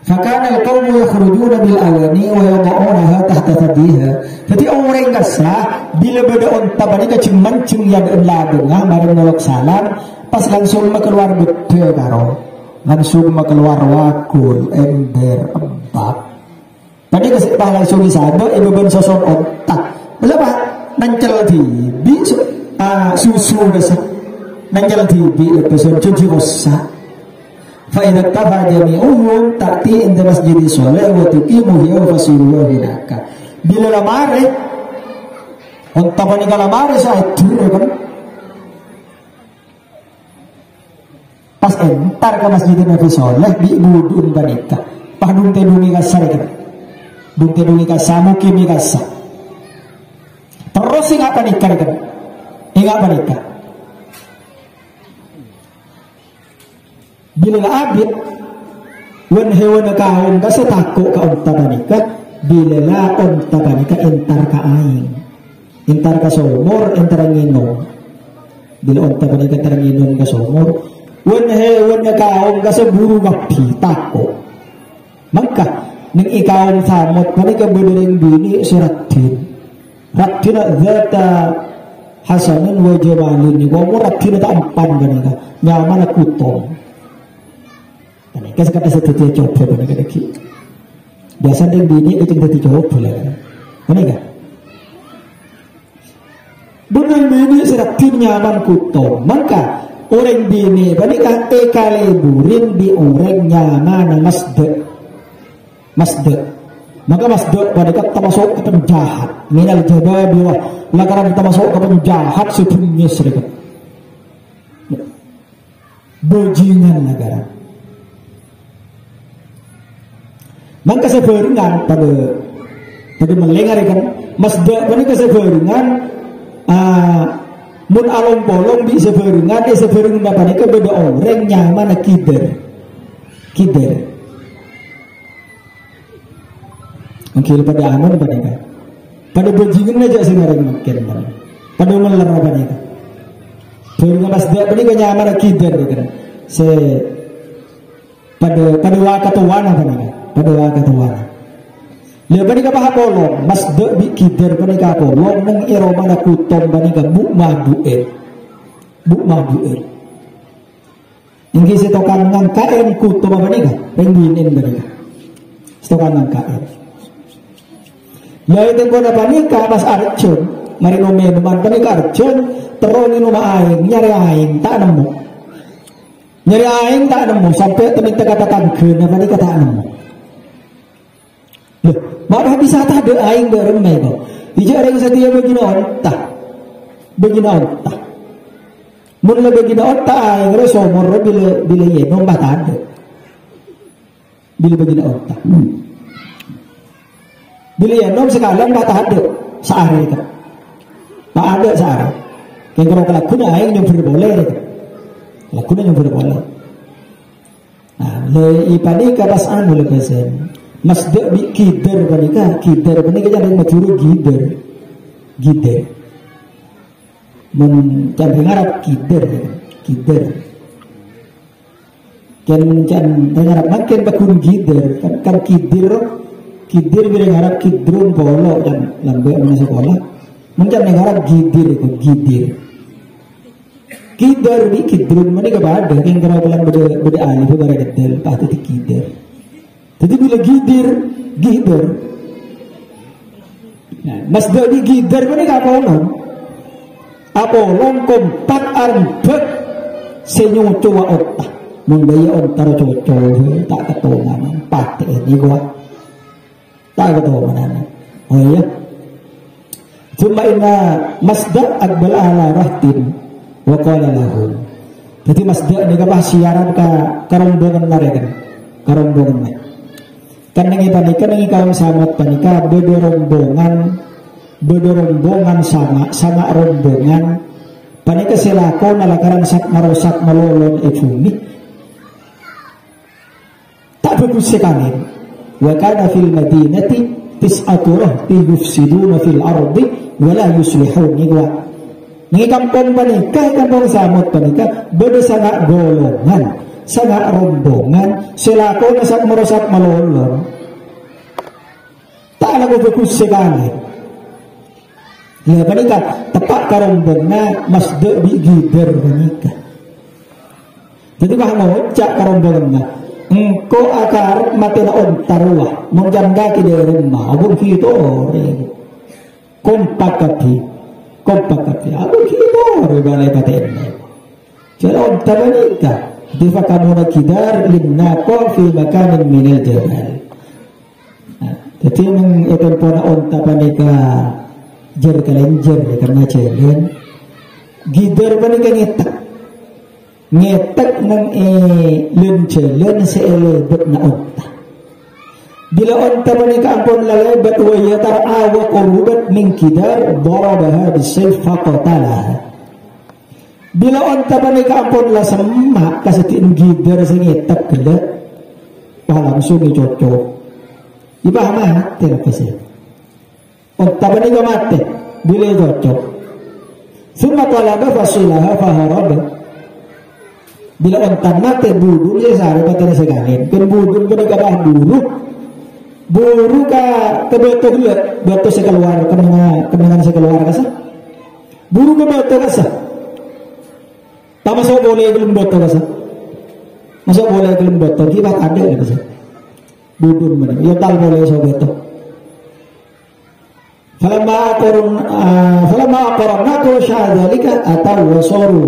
Fakana al-qawmu yakhrujuna bil awani wa yad'unaha tahta thadiha. Jadi orang kasah bila beda unta panika cemancing yang ladengah mari nolok salam pas langsung keluar bete karo langsung keluar wakul ember empat panika pas langsung disado ibu ben soson unta berapa nancel di susu desa nancel di lepasan cuci rosak. Faidat tafa jami'uhum ta'ti inda masjidi Saleh wa tuqimu hiya wa fasiluha hunaka. Bila lamare unta panika lamare sa itu kan pas entar ke masjid Nabi Saleh di budun panika padung tedungi kasar kan dung tedungi kasamu kimi kasar terus ingat panika kan ingat panika bila abid wan hewan kaum kasi takut ka unta panika bila la unta panika entar ka aing entar ka sumur entar nginom bila unta panika entar nginom ka sumur wan hewan kaum kasi buru ngapti takut maka ning ikaum Thamud panika bedereng bini suratin ratina zata hasanin wa jamalin ni wa ratina ta ampan panika nyaman kutong. Kasi kata satu dia coba panika deki. Biasa deng bini itu kita coba lah. Panika. Bukan bini seratin nyaman kutong. Maka orang bini panika ekaleburin di orang nyaman masde. Maka masde panika termasuk ke penjahat. Minal jababirah. Lakaran termasuk ke penjahat sedunia serikat. Bajingan negara. Maka sebarengan pada melengar kan masda panika sebarengan mun along polong di sebarengan di sebarengan panika beda orang nyaman kider Mungkin pada aman pada kan. Pada bajingan aja sih ngarang makin pada meler apa nih kan. Baru mas dia pada nyaman kider kan. Se pada wakatuan apa nih kan. Pada wakatuan. Lihat pada apa polong mas dia bi kider pada apa polong neng Eropa nak kutom pada kan bu mabuer. Ingin setokan ngangkain kutom apa nih kan. Pengginin pada kan. Setokan ngangkain. Ya itu pun apa nikah pas Arjun mari nome depan panika Arjun teroni rumah aing nyari aing tak nemu sampai temen katakan gen apa nikah tak nemu loh malah bisa tak ada aing beremeh kok ija ada yang setia begini ontah mula begini ontah aing resomor bila ye nombah tak ada bila begini ontah bila ya nom sekalian tak ada sehari itu tak ada sehari yang kalau lakunya aing yang boleh itu lakunya yang boleh nah le ipani kapas anu le pesen mas de bi kider panika jadi majuru gider mun can ngarap kider can ngarap makin bakun gider kan kidir bila ngarap kidrun polo dan lambe mana sekolah mungkin ngarap gidir di kidrun mana kepada yang kalau bilang beda alif beda detail pasti kidir jadi bila gidir nah mas di gidir mana apolong kompak arbet senyum coba otak mundaya ontar coba tak ketongan pate ini gua tak ketawa mana oh iya cuma inna masda akbal ala rahtin wa qala lahum jadi masda ni kapah siaran ka rombongan lare kan rombongan kan nengi panika nengi kaum samat panika bedo rombongan sama rombongan panika silako nalakaran sak marosak malolon bumi tak bagus sekali. Wa kana fil madinati tis'atu rahti yufsiduna fil ardi wa la yuslihun ni kampung panika kampung samot panika beda sangat golongan sangat rombongan selako na sak merusak malolon tak lagu bagus sekali ya panika tepat karombongna masde bi gider panika jadi bah ngocak karombongna engkau akar mati na ontarwa menjangga ki dari rumah abun kita kompak kapi abun kita balai patennya jadi ontarwa nikah difakamuna kidar linnaqo fi makanin minal jabal jadi itu pun onta panika jer kalenjer karena jelen gidar panika ngetek nang lencelen seelebet na onta bila onta panika ampun lalebat wa yatarawa qurubat min kidar darabaha bisayf faqatalah bila onta panika ampun la semak kasetin gidar sing ngetek gele langsung dicocok ibah mati apa sih onta panika mati bila cocok summa talaba fasilaha faharaba bila ontan mati budur ya sehari patah segalin kan budur kena kabah buru ka kebetul ya betul sekeluar kemenangan sekeluar kasa buru ke betul kasa tak masuk boleh belum betul kasa masuk boleh belum betul kita ada ya kasa budur mana ya tal boleh so betul falamma aqarna ko syadzalika atau wasoru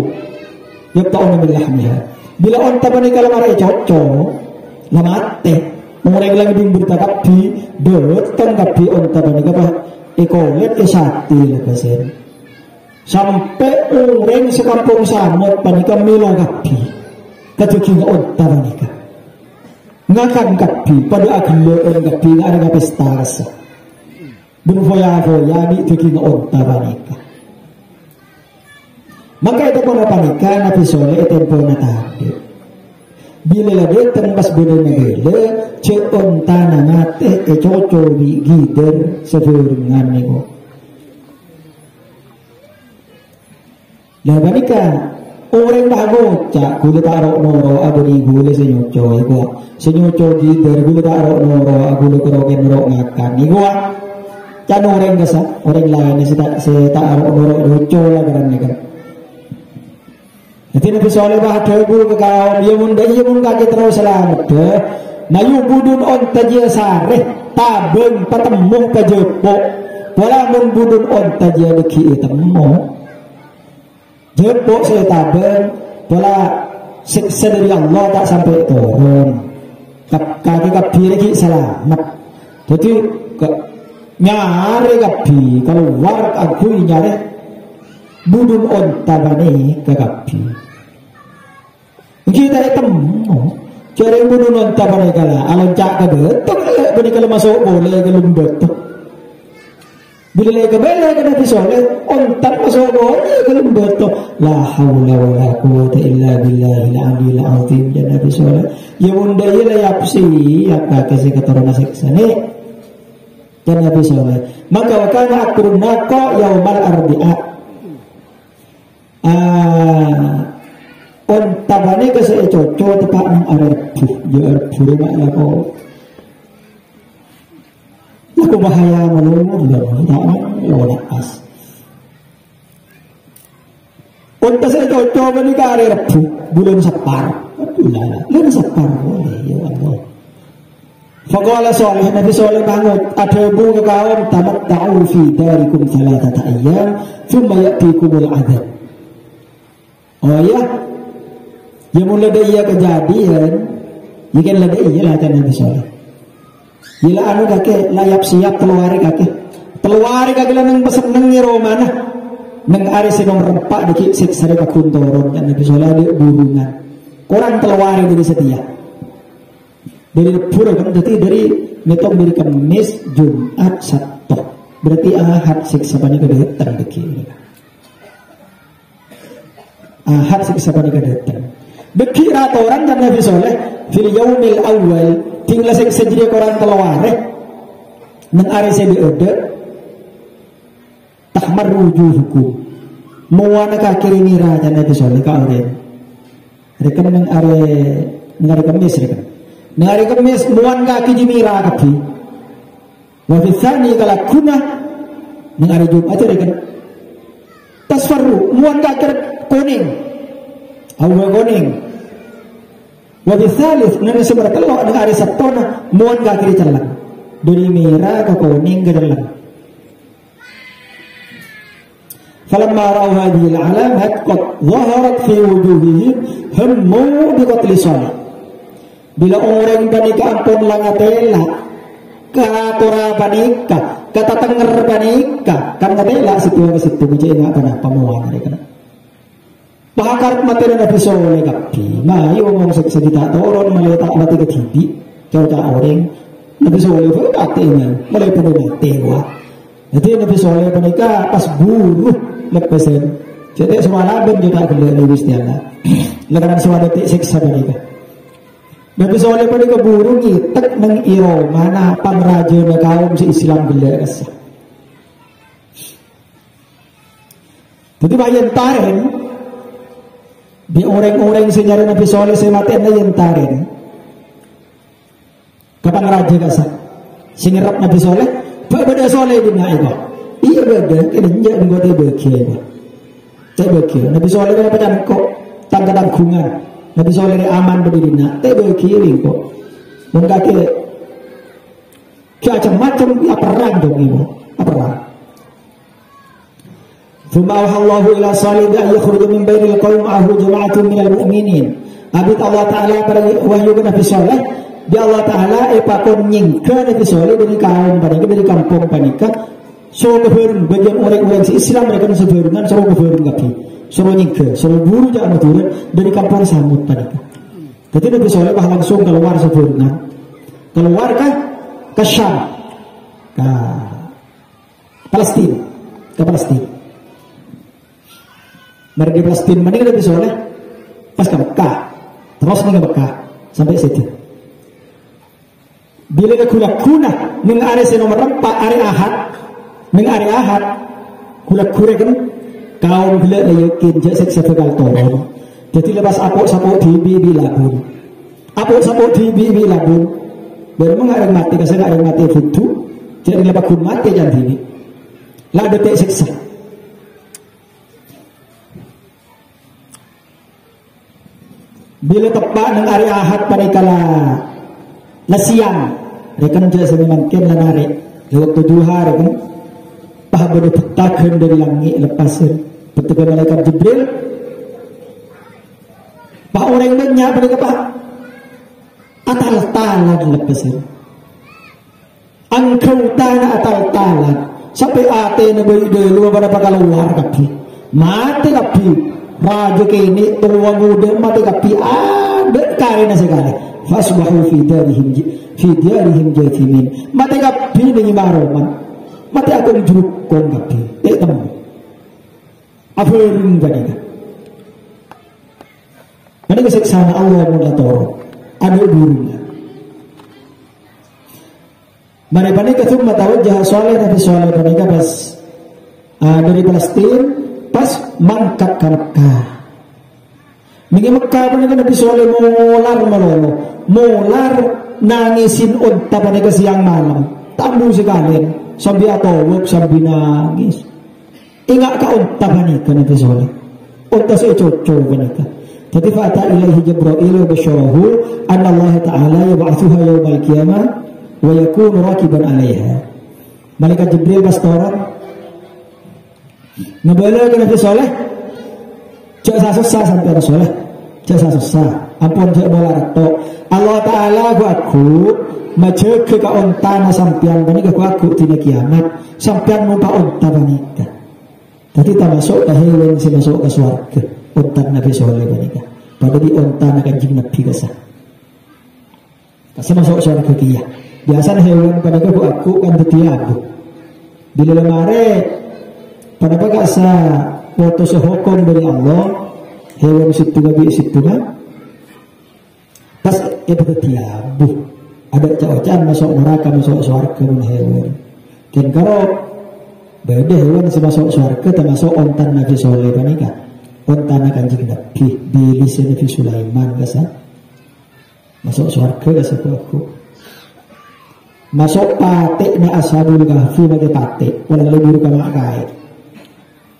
yaqta'una bil lahmiha bila onta panika lamar cocok lamate mureng lagi berita kapi dot kan kapi onta panika pa ikolet esati lepasen sampai ureng sekampung samot panika milo kapi kajuking onta panika ngakan kapi pada agloen kapi ada pesta rasa ben foya di juking onta panika maka itu pun panika Nabi Soleh itu pun tadi Bila datang pas beda negara, ceon tanah mate coco di gider seberengan niku. Lah banika orang bago cak gula taruh noro abadi gula senyoco iku. Senyoco gider gula taruh noro gula keroken noro ngakan iku. Can orang kasa orang lain saya taruh noro lucu lah kan nika. Jadi Nabi Saleh bahada ibu ke kaum ia mun kaki terus selamat deh. Nayu budun on tajia sareh tabeng patemung pajepo. Wala mun budun on tajia deki temu. Jepo saya tabeng wala siksa dari Allah tak sampai turun. Kaki kapi lagi selamat. Jadi nyari kapi kalau war aku nyari budun on tabane ke kapi. Kita temu cari bunuh nonton mereka lah alam cak ke betul boleh kalau masuk boleh kalau betul bila lagi bela ke Nabi Saleh ontak masuk boleh kalau betul la haula wala quwwata illa billahil aliyil azim dan Nabi Saleh ya bunda ya la yapsi ya kasih keturunan seksane dan Nabi Saleh maka wakana akrun naqa yaumal arbi'a on tabane ke saya cocok tepat nang arbu ya arbu mak lako aku bahaya melulu tak nak as on saya cocok bani ke arbu bulan separ bulan separ boleh ya Allah. Faqala Salih Nabi Salih bangun ada ibu ke kaum tamatta'u fi darikum thalathata ayyam thumma ya'tikumul adab. Oh ya yang mulai dia kejadian, jika ada iya lah kan Nabi Saleh. Bila anu kakek layap siap keluari kakek lah neng besar neng romana, neng ari sinong rempak dikit seksara kakuntoron kan Nabi Saleh dia burungan. Orang keluari dari setia. Dari pura kan berarti dari metong dari Kamis Jumat Sabtu. Berarti Ahad siksa pani kedatang dikit. Ahad siksa pani kedatang. Bekira orang dan Nabi Saleh fil yaumil awal tinggal sejadi orang telaware nang are se diode tahmar wujuhukum muwana ka kiri mira dan Nabi Saleh ka ore rekan nang are Kamis rekan nang are Kamis muan ka kiri mira kapi wa fi tsani kala kuna nang are Jumat rekan tasfarru muan ka kuning awal kuning. Wabisalis nana seberat telok dengan hari Sabtu muan kaki celang dari merah ke kuning ke celang. Falamma ra'u hadhihi al-alamat qad dhaharat fi wujuhihim hammu bi qatli Salih. Bila orang panika ampun langatela katura panika kata tenger panika kan ngatela situ bijak enggak kenapa muan mereka. Bakar materi Nabi Saleh kapi, nah iyo ngomong sekitar orang meletak mati ke TV, cowok orang Nabi Saleh itu katanya mulai penuh mati gua. Jadi Nabi Saleh menikah pas buruh lepasan, jadi semua labem juga gelap Nabi Saleh. Lekaran semua detik siksa menikah. Nabi Saleh menikah buruh ngitek neng iro mana pangraja kaum si Islam gelap kasih. Jadi bayan taren. Di orang-orang senyari Nabi Saleh sematen na yentarin kapan raja kasa singerap Nabi Saleh beda Saleh din na iba iya beda kinanya nunggu tebeki Nabi Saleh na pacan ko tangkadangkungan Nabi Saleh ni aman berdiri na tebeki ko mungkin kaya macam-macam aparan dong ibu aparan. ثم أوحى الله إلى صالح أن يخرج من بين القوم معه جماعة من المؤمنين. Abid Allah Ta'ala wahyu ke Nabi Saleh di Allah Ta'ala pakon nyingka Nabi Saleh dari kaum panika dari kampung panika so keberin bagian orang-orang si Islam mereka seberengan so keberin kapi so nyingka so buru jangan turun dari kampung Samud panika. Jadi Nabi Saleh langsung keluar seberengan keluar ke Syam ke Palestina Mari di Palestina mana Nabi Saleh pas ke Mekah terus ke Mekah sampai situ. Bila kula-kuna neng are nomor 4 are Ahad, neng are Ahad kula-kure kan kaum bila yakin je sekal toro. Jadi lepas apok-sapok dibi labun. Apok-sapok dibi labun. Dan mengarang mati kasi ngarang mati futu. Jadi lepas kun mati jangan ini. Lah detik siksa. Bila tepat nang hari Ahad panikala na siang, rekan je semangkin la narik. Waktu duha kan pahabono petakan dari langit lepasin. Petugas malaikat Jibril. Pak orang banyak pada pak atal talan lepasin. Angkau tanah atal talan sampai ate na dulu pada pakaluar kapi mati kapi raja kini tua muda mati kapi ada karena sekali fasbahu fi darihim jathimin mati kapi dengan maroman mati aku jurukon kapi teman apa yang jadi ini keseksaan Allah mula toro ada burungnya. Mari panika thumma tawajjaha Saleh Nabi Saleh panika pas dari Palestina pas mangkat ke Mekah. Mingi Mekah panika Nabi Saleh molar nangisin unta panika siang malam. Tamu sekali sambil atawuk sambil nangis. Ingat ka unta panika Nabi Saleh. Unta saya cocok panika. Jadi fa'ata ilaihi Jibril wa basyarahu anna Allah Ta'ala yab'atsuha yaumal qiyamah wa yakunu rakiban 'alaiha. Malaikat Jibril pastoran ngabala ke Nabi Saleh. Cak susah sampai Saleh. Cak susah. Ampun cak bola tok. Allah Ta'ala aku mace ke ka ontana sampean panika aku tina kiamat. Sampean numpa onta panika. Jadi tak masuk ke hewan si masuk ke surga. Ontan Nabi Saleh panika. Pada di ontan kanjeng Nabi kasah. Kasih masuk surga kia. Biasa hewan panika aku kan tetiabu. Bila lemare pada pagasa foto sehukum dari Allah hewan situ nabi situ kan. Pas itu tetiabu. Ada cak-cakan masuk neraka masuk surga pun hewan. Dan kalau beda hewan si masuk surga termasuk ontan Nabi Saleh panika. Ontana kanjeng Nabi bilis Nabi Sulaiman kasa masuk surga kasa aku masuk patek na ashabul kahfi bagi patek walang lebur ka mga kahit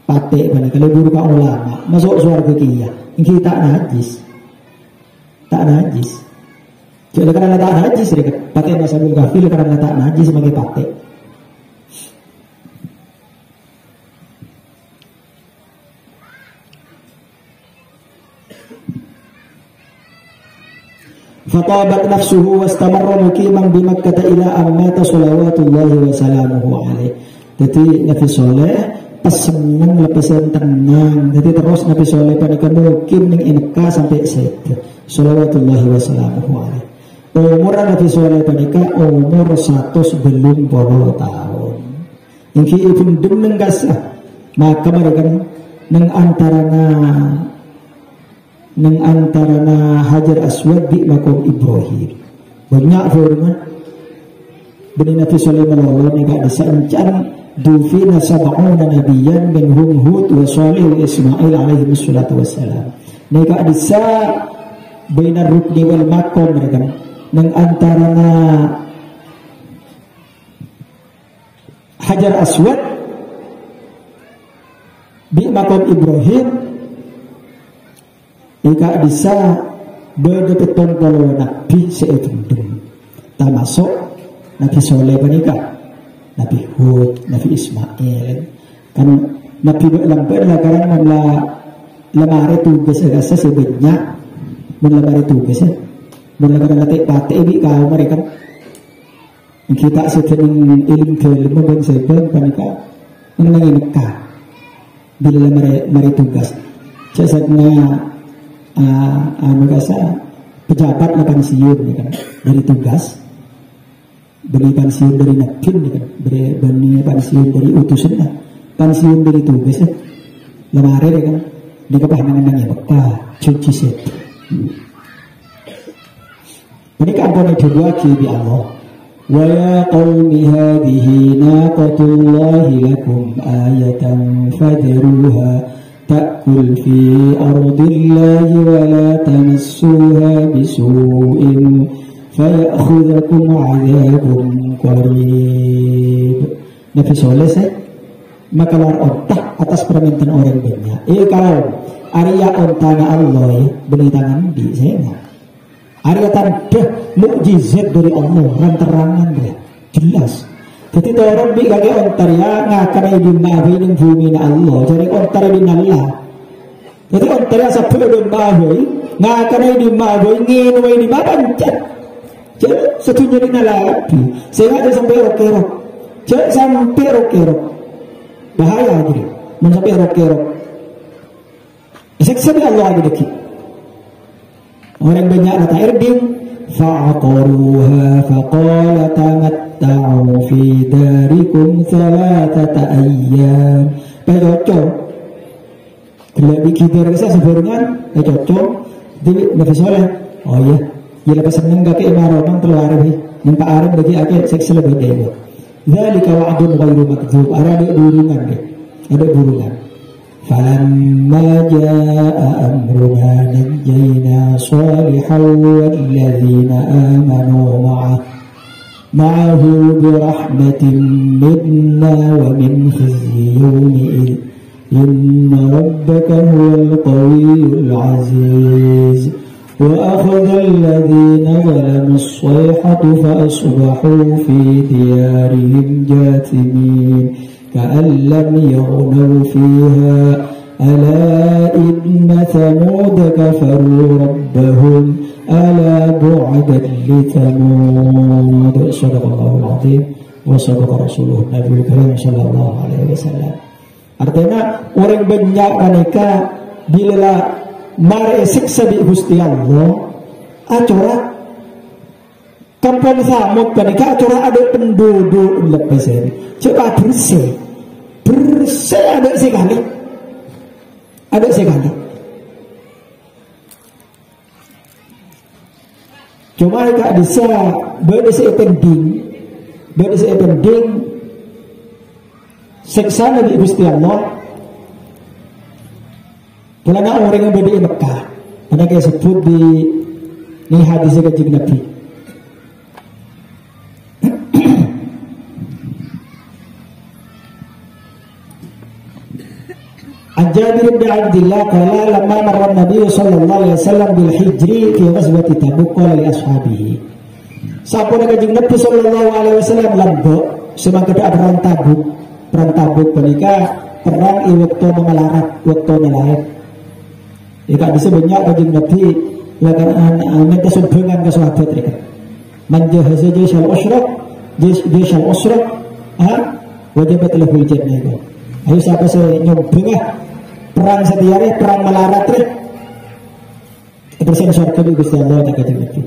patek ba na lebur ka ulama masuk surga kia hindi tak najis jadi karena tak najis patek na ashabul kahfi karena tak najis bagi patek. Fatabat nafsuhu wastamarra muqiman bi Makkah ila an mata salawatullahi wa salamuhu alaihi. Jadi Nabi Saleh pas seneng lepasan tenang. Jadi terus Nabi Saleh panika mukim ning Mekah sampai situ. Salawatullahi wa salamuhu alaihi. Umur Nabi Saleh panika umur 190 tahun. Ingki ibn demeng gasah. Maka mereka nang antarana Hajar Aswad di makom Ibrahim banyak firman bani Nabi Sulaiman ni gak disancan dufina sab'una nabiyyan minhum Hud wa Salih wa Ismail alaihi wassalatu wassalam ni gak disa bainar rukni wal makom mereka nang antarana Hajar Aswad di makom Ibrahim jika bisa berdepeton kalau Nabi seetundung termasuk Nabi Saleh panika Nabi Hud, Nabi Ismail kan Nabi lampai lah karena lemari tugas agasa sebanyak lemari tugas karena nanti pate ibi kau mereka kita sedang ilmu kelima dan sebab panika mengenai Mekah bila lemari tugas jasanya pejabat lah pensiun kan dari tugas beri pensiun dari nakin kan beri pensiun dari utusan lah pensiun dari tugas lemari kan di kepahangan nangnya Mekah cuci set Ini ampun diwaki di Allah. Wa ya qaumi hadhihi naqatullahi lakum ayatan fadruha ta'kul fi ardillahi wa la tamassuha bisu'in fayakhudhukum 'adzabun qarib. Nabi Soleh makalar otak atas permintaan orang banyak. Kalau Arya ontana Allah ya, beli tangan di saya. Arya tanda mukjizat dari Allah, ranterangan ya, jelas. Jadi orang bi kaki ontar ya ngakan di mawi ning bumi na Allah, jadi ontar di Allah. Jadi ontar ya sabtu di mawi, ngakan di mawi ngin wae di mapancet. Jadi setuju di nalapi, sehingga ada sampai rokero, jadi sampai rokero, bahaya jadi, sampai rokero. Seksa Allah gitu. Orang banyak kata erding fa'aqaruha faqala tamatta'u fi darikum thalathata ayyam. Cocok. Kalau dikidar saya sebenarnya cocok. Jadi Nabi Soleh, oh iya, ya lepas seneng gak ke imaromang terlalu minta arif bagi akhir seksa lebih dulu. Dzalika wa'dun ghairu makdzub. Ada burungan deh. Ada burungan. فَلَمَّا جَاءَ أَمْرُنَا نَجَّيْنَا صَالِحًا وَالَّذِينَ آمَنُوا مَعَهُ بِرَحْمَةٍ مِّنَّا وَمِنْ خِزْيِ يَوْمِئِذٍ إِنَّ رَبَّكَ هُوَ الْقَوِيُّ الْعَزِيزُ وَأَخَذَ الَّذِينَ ظَلَمُوا الصَّيْحَةُ فَأَصْبَحُوا فِي دِيَارِهِمْ جَاثِمِينَ كأن لم يغنوا فيها ألا إن ثمود كفروا ربهم ألا بعدا لثمود. صدق الله العظيم وصدق رسوله النبي الكريم صلى الله عليه وسلم. Artinya orang banyak mereka bila mare siksa di Gusti Allah acora kampung Samud mereka acora ada penduduk lepasan coba bersih ada sekali cuma mereka bisa berdesa pending seksa Nabi Gusti Allah karena orang yang berdiri Mekah karena kayak sebut di ini hadisnya Kanjeng Nabi. Jabir bin Abdullah qala lamma marra Nabi sallallahu alaihi wasallam bil hijri fi ghazwati Tabuk qala li ashabihi. Sampun Kanjeng Nabi sallallahu alaihi wasallam lambo semangka perang Tabuk. Perang Tabuk menika perang waktu melarat, waktu melarat. Ika bisa banyak Kanjeng Nabi lakukan minta sumbangan ke sahabat mereka. Manjahaza jaishal usra, wajibat lahul jannah. Ayo siapa saya nyumbang perang setiari, perang melarat persen surga di Gusti Allah tak Kanjeng Nabi.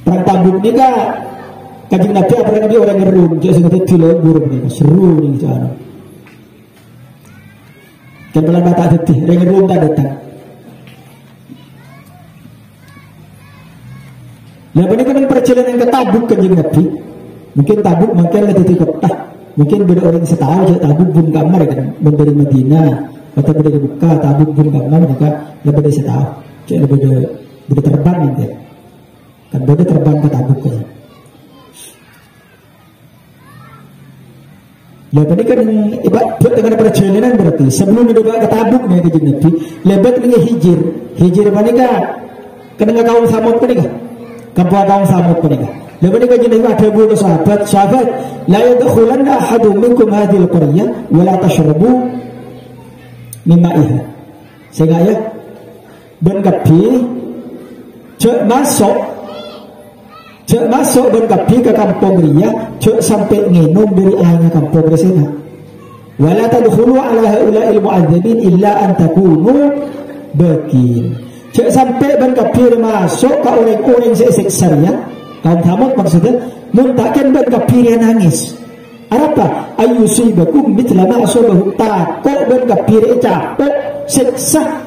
Perang Tabuk ni kan Kanjeng Nabi apa Nabi orang ngerum jadi sengaja dilebur ni seru ni cara. Dan dalam mata hati orang ngerum tak datang. Lalu ni kan perjalanan ke Tabuk Kanjeng Nabi. Mungkin Tabuk makin lebih kota. Mungkin beda orang setahu je Tabuk pun kamar kan dari Madinah. Atau beda buka Tabuk pun kamar mereka lebih setahu. Cek lebih terbang nanti. Kan beda terbang ke Tabuk kan. Lalu ini kan ibarat dengan perjalanan berarti sebelum dibawa ke Tabuk nih ke Nabi. Lebat dengan hijir mana kan? Kena kaum Samud kan? Kaum Samud kan? Lalu ini kajian itu ada buku sahabat la yadkhulanna ahadun minkum hadhil qaryah wa la tashrabu mimma iha. Sehingga ya ben kapi cek masuk ben kapi ke kampung ria cek sampai minum dari airnya kampung resena. Wa la tadkhulu ala haula'il mu'adzabin illa an takunu bakin. Cek sampai ben kapi masuk ke orang-orang sesiksa ria kaum Samud maksudnya muntakan dan kapirian nangis. Apa? Ayusibakum mithla ma asabahu takok dan kapiri capek siksa.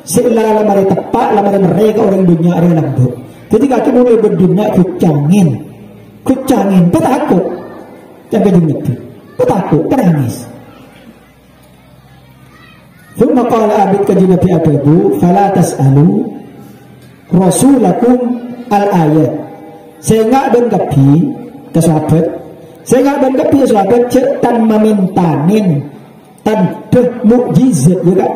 Sila lamari tepak lamari mereka orang dunia orang lambut. Jadi kaki mulai berdina kucangin, petakut, jangan Nabi, petakut, penangis. Thumma qala abid kaji Nabi Abu, fala tas'alu rasulakum al-ayat. Sehingga dan kapi ke sahabat, sehingga dan kapi sahabat cetan memintanin tan mukjizat juga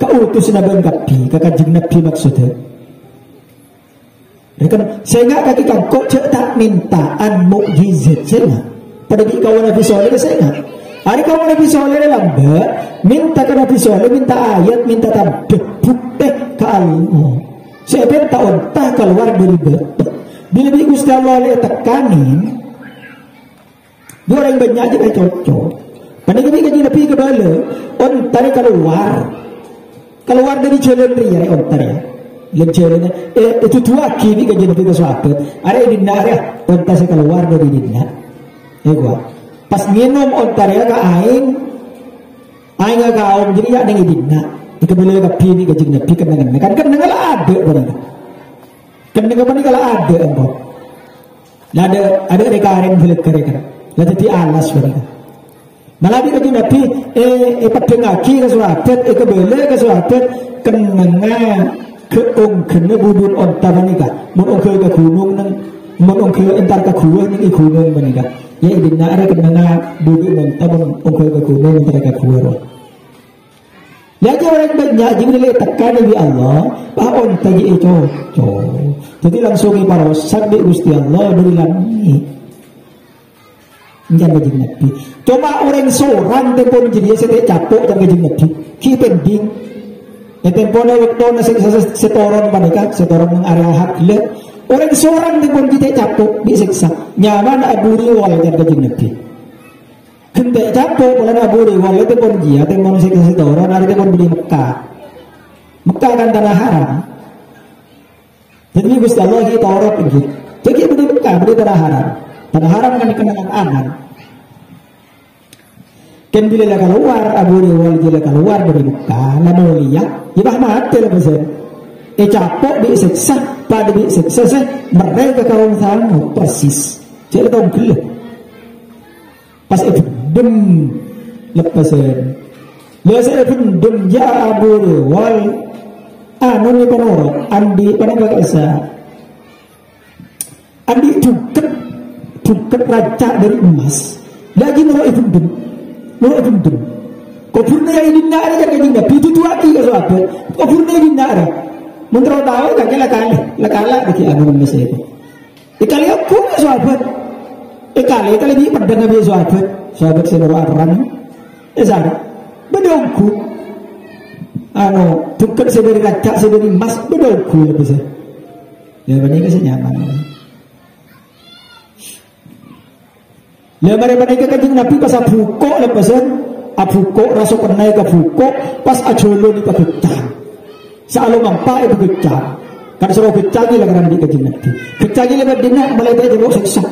keutus nabi kapi ke kanjeng Nabi maksudnya. Sehingga kaki kangkok cetak mintaan mukjizat sehingga pada kawan Nabi Soleh sehingga hari kawan Nabi Soleh lambat minta ke Nabi Soleh, minta ayat, minta tabdeh bukti ke Allah. Saya minta ontah keluar dari batu. Bila Gusti Allah tekanin, dua orang banyak aja kayak cocok. Pada ketika Nabi kebala, ontah keluar dari jalan ria, ontah ya. Jalan itu dua kini kajian Nabi ke sahabat. Ada di nara, ontah saya keluar dari dina. Ya gua. Pas minum ontah ya ke aing gak kaum jadi ya dengan dina. Dikebala ke pini kajian Nabi kan kalau ada orang. Kenapa ni kalau ada engkau? Ada rekaran boleh kerja. Lalu jadi alas mereka. Malah dia kaji Nabi, pedengaki ke sahabat, kebela ke sahabat, kenanga kena budun onta mereka, menongkel ke gunung nang, menongkel entar ke gua ni gunung mereka. Ya ini nak kenanga budun onta menongkel ke gunung entar ke gua. Lagi orang banyak jika dia tekan dari Allah, bahwa onta dia cocok. Jadi langsung parosan di Gusti Allah dari langit. Jangan kajian Nabi. Cuma orang seorang tempon jadi saya capok jangan kajian Nabi. Ki pending. Tempon waktu nasi setoran mereka, setoran area hak le. Orang seorang tempon kita capok disiksa. Nyaman Abu Riwal jangan kajian Nabi. Kendak capok bulan Abu Riwal itu pun dia tempon setoran ada tempon beli Mekah. Mekah kan tanah haram. Jadi Gusti Allah kita orang pergi. Jadi beli Mekah beli tanah haram. Tanah haram kan dikenal aman. Kan bila keluar Abu Riwal bila keluar dari Mekah, lalu lihat, ibah mati lah besar. Capok disiksa, pada disiksa saya mereka kaum sama persis. Jadi tahu gelap. Pas itu dem lepasan. Lepas itu dem ya Abu Riwal. Ni penorang andi pada bahasa. Andi cukup raja dari emas. Lagi nurut itu dem. Kau pernah yang dinara kan kajian Nabi itu dua kali ke sahabat. Kau pernah yang dinara. Menteri tahu kan lekala bagi agama Mesir itu. Kali aku ke sahabat. Kali dia pada Nabi sahabat seluruh orang. Sana bedongku. Tukar seberi raja seberi emas bedongku lebih saya. Ya banyak kesenyaman. Lepas mereka kajian Nabi pas abukok lepasan abukok rasa pernah ke abukok pas ajolo ni pak kecang selalu mampai itu kecang karena suruh kecang ni lagi di kajian Nabi kecang ni lepas dinak mulai dia jadi seksa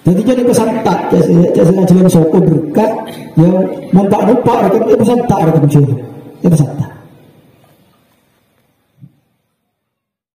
jadi jadi pesan tak jadi jalan soko berkat yang nampak lupa itu pesan tak ada macam itu pesan tak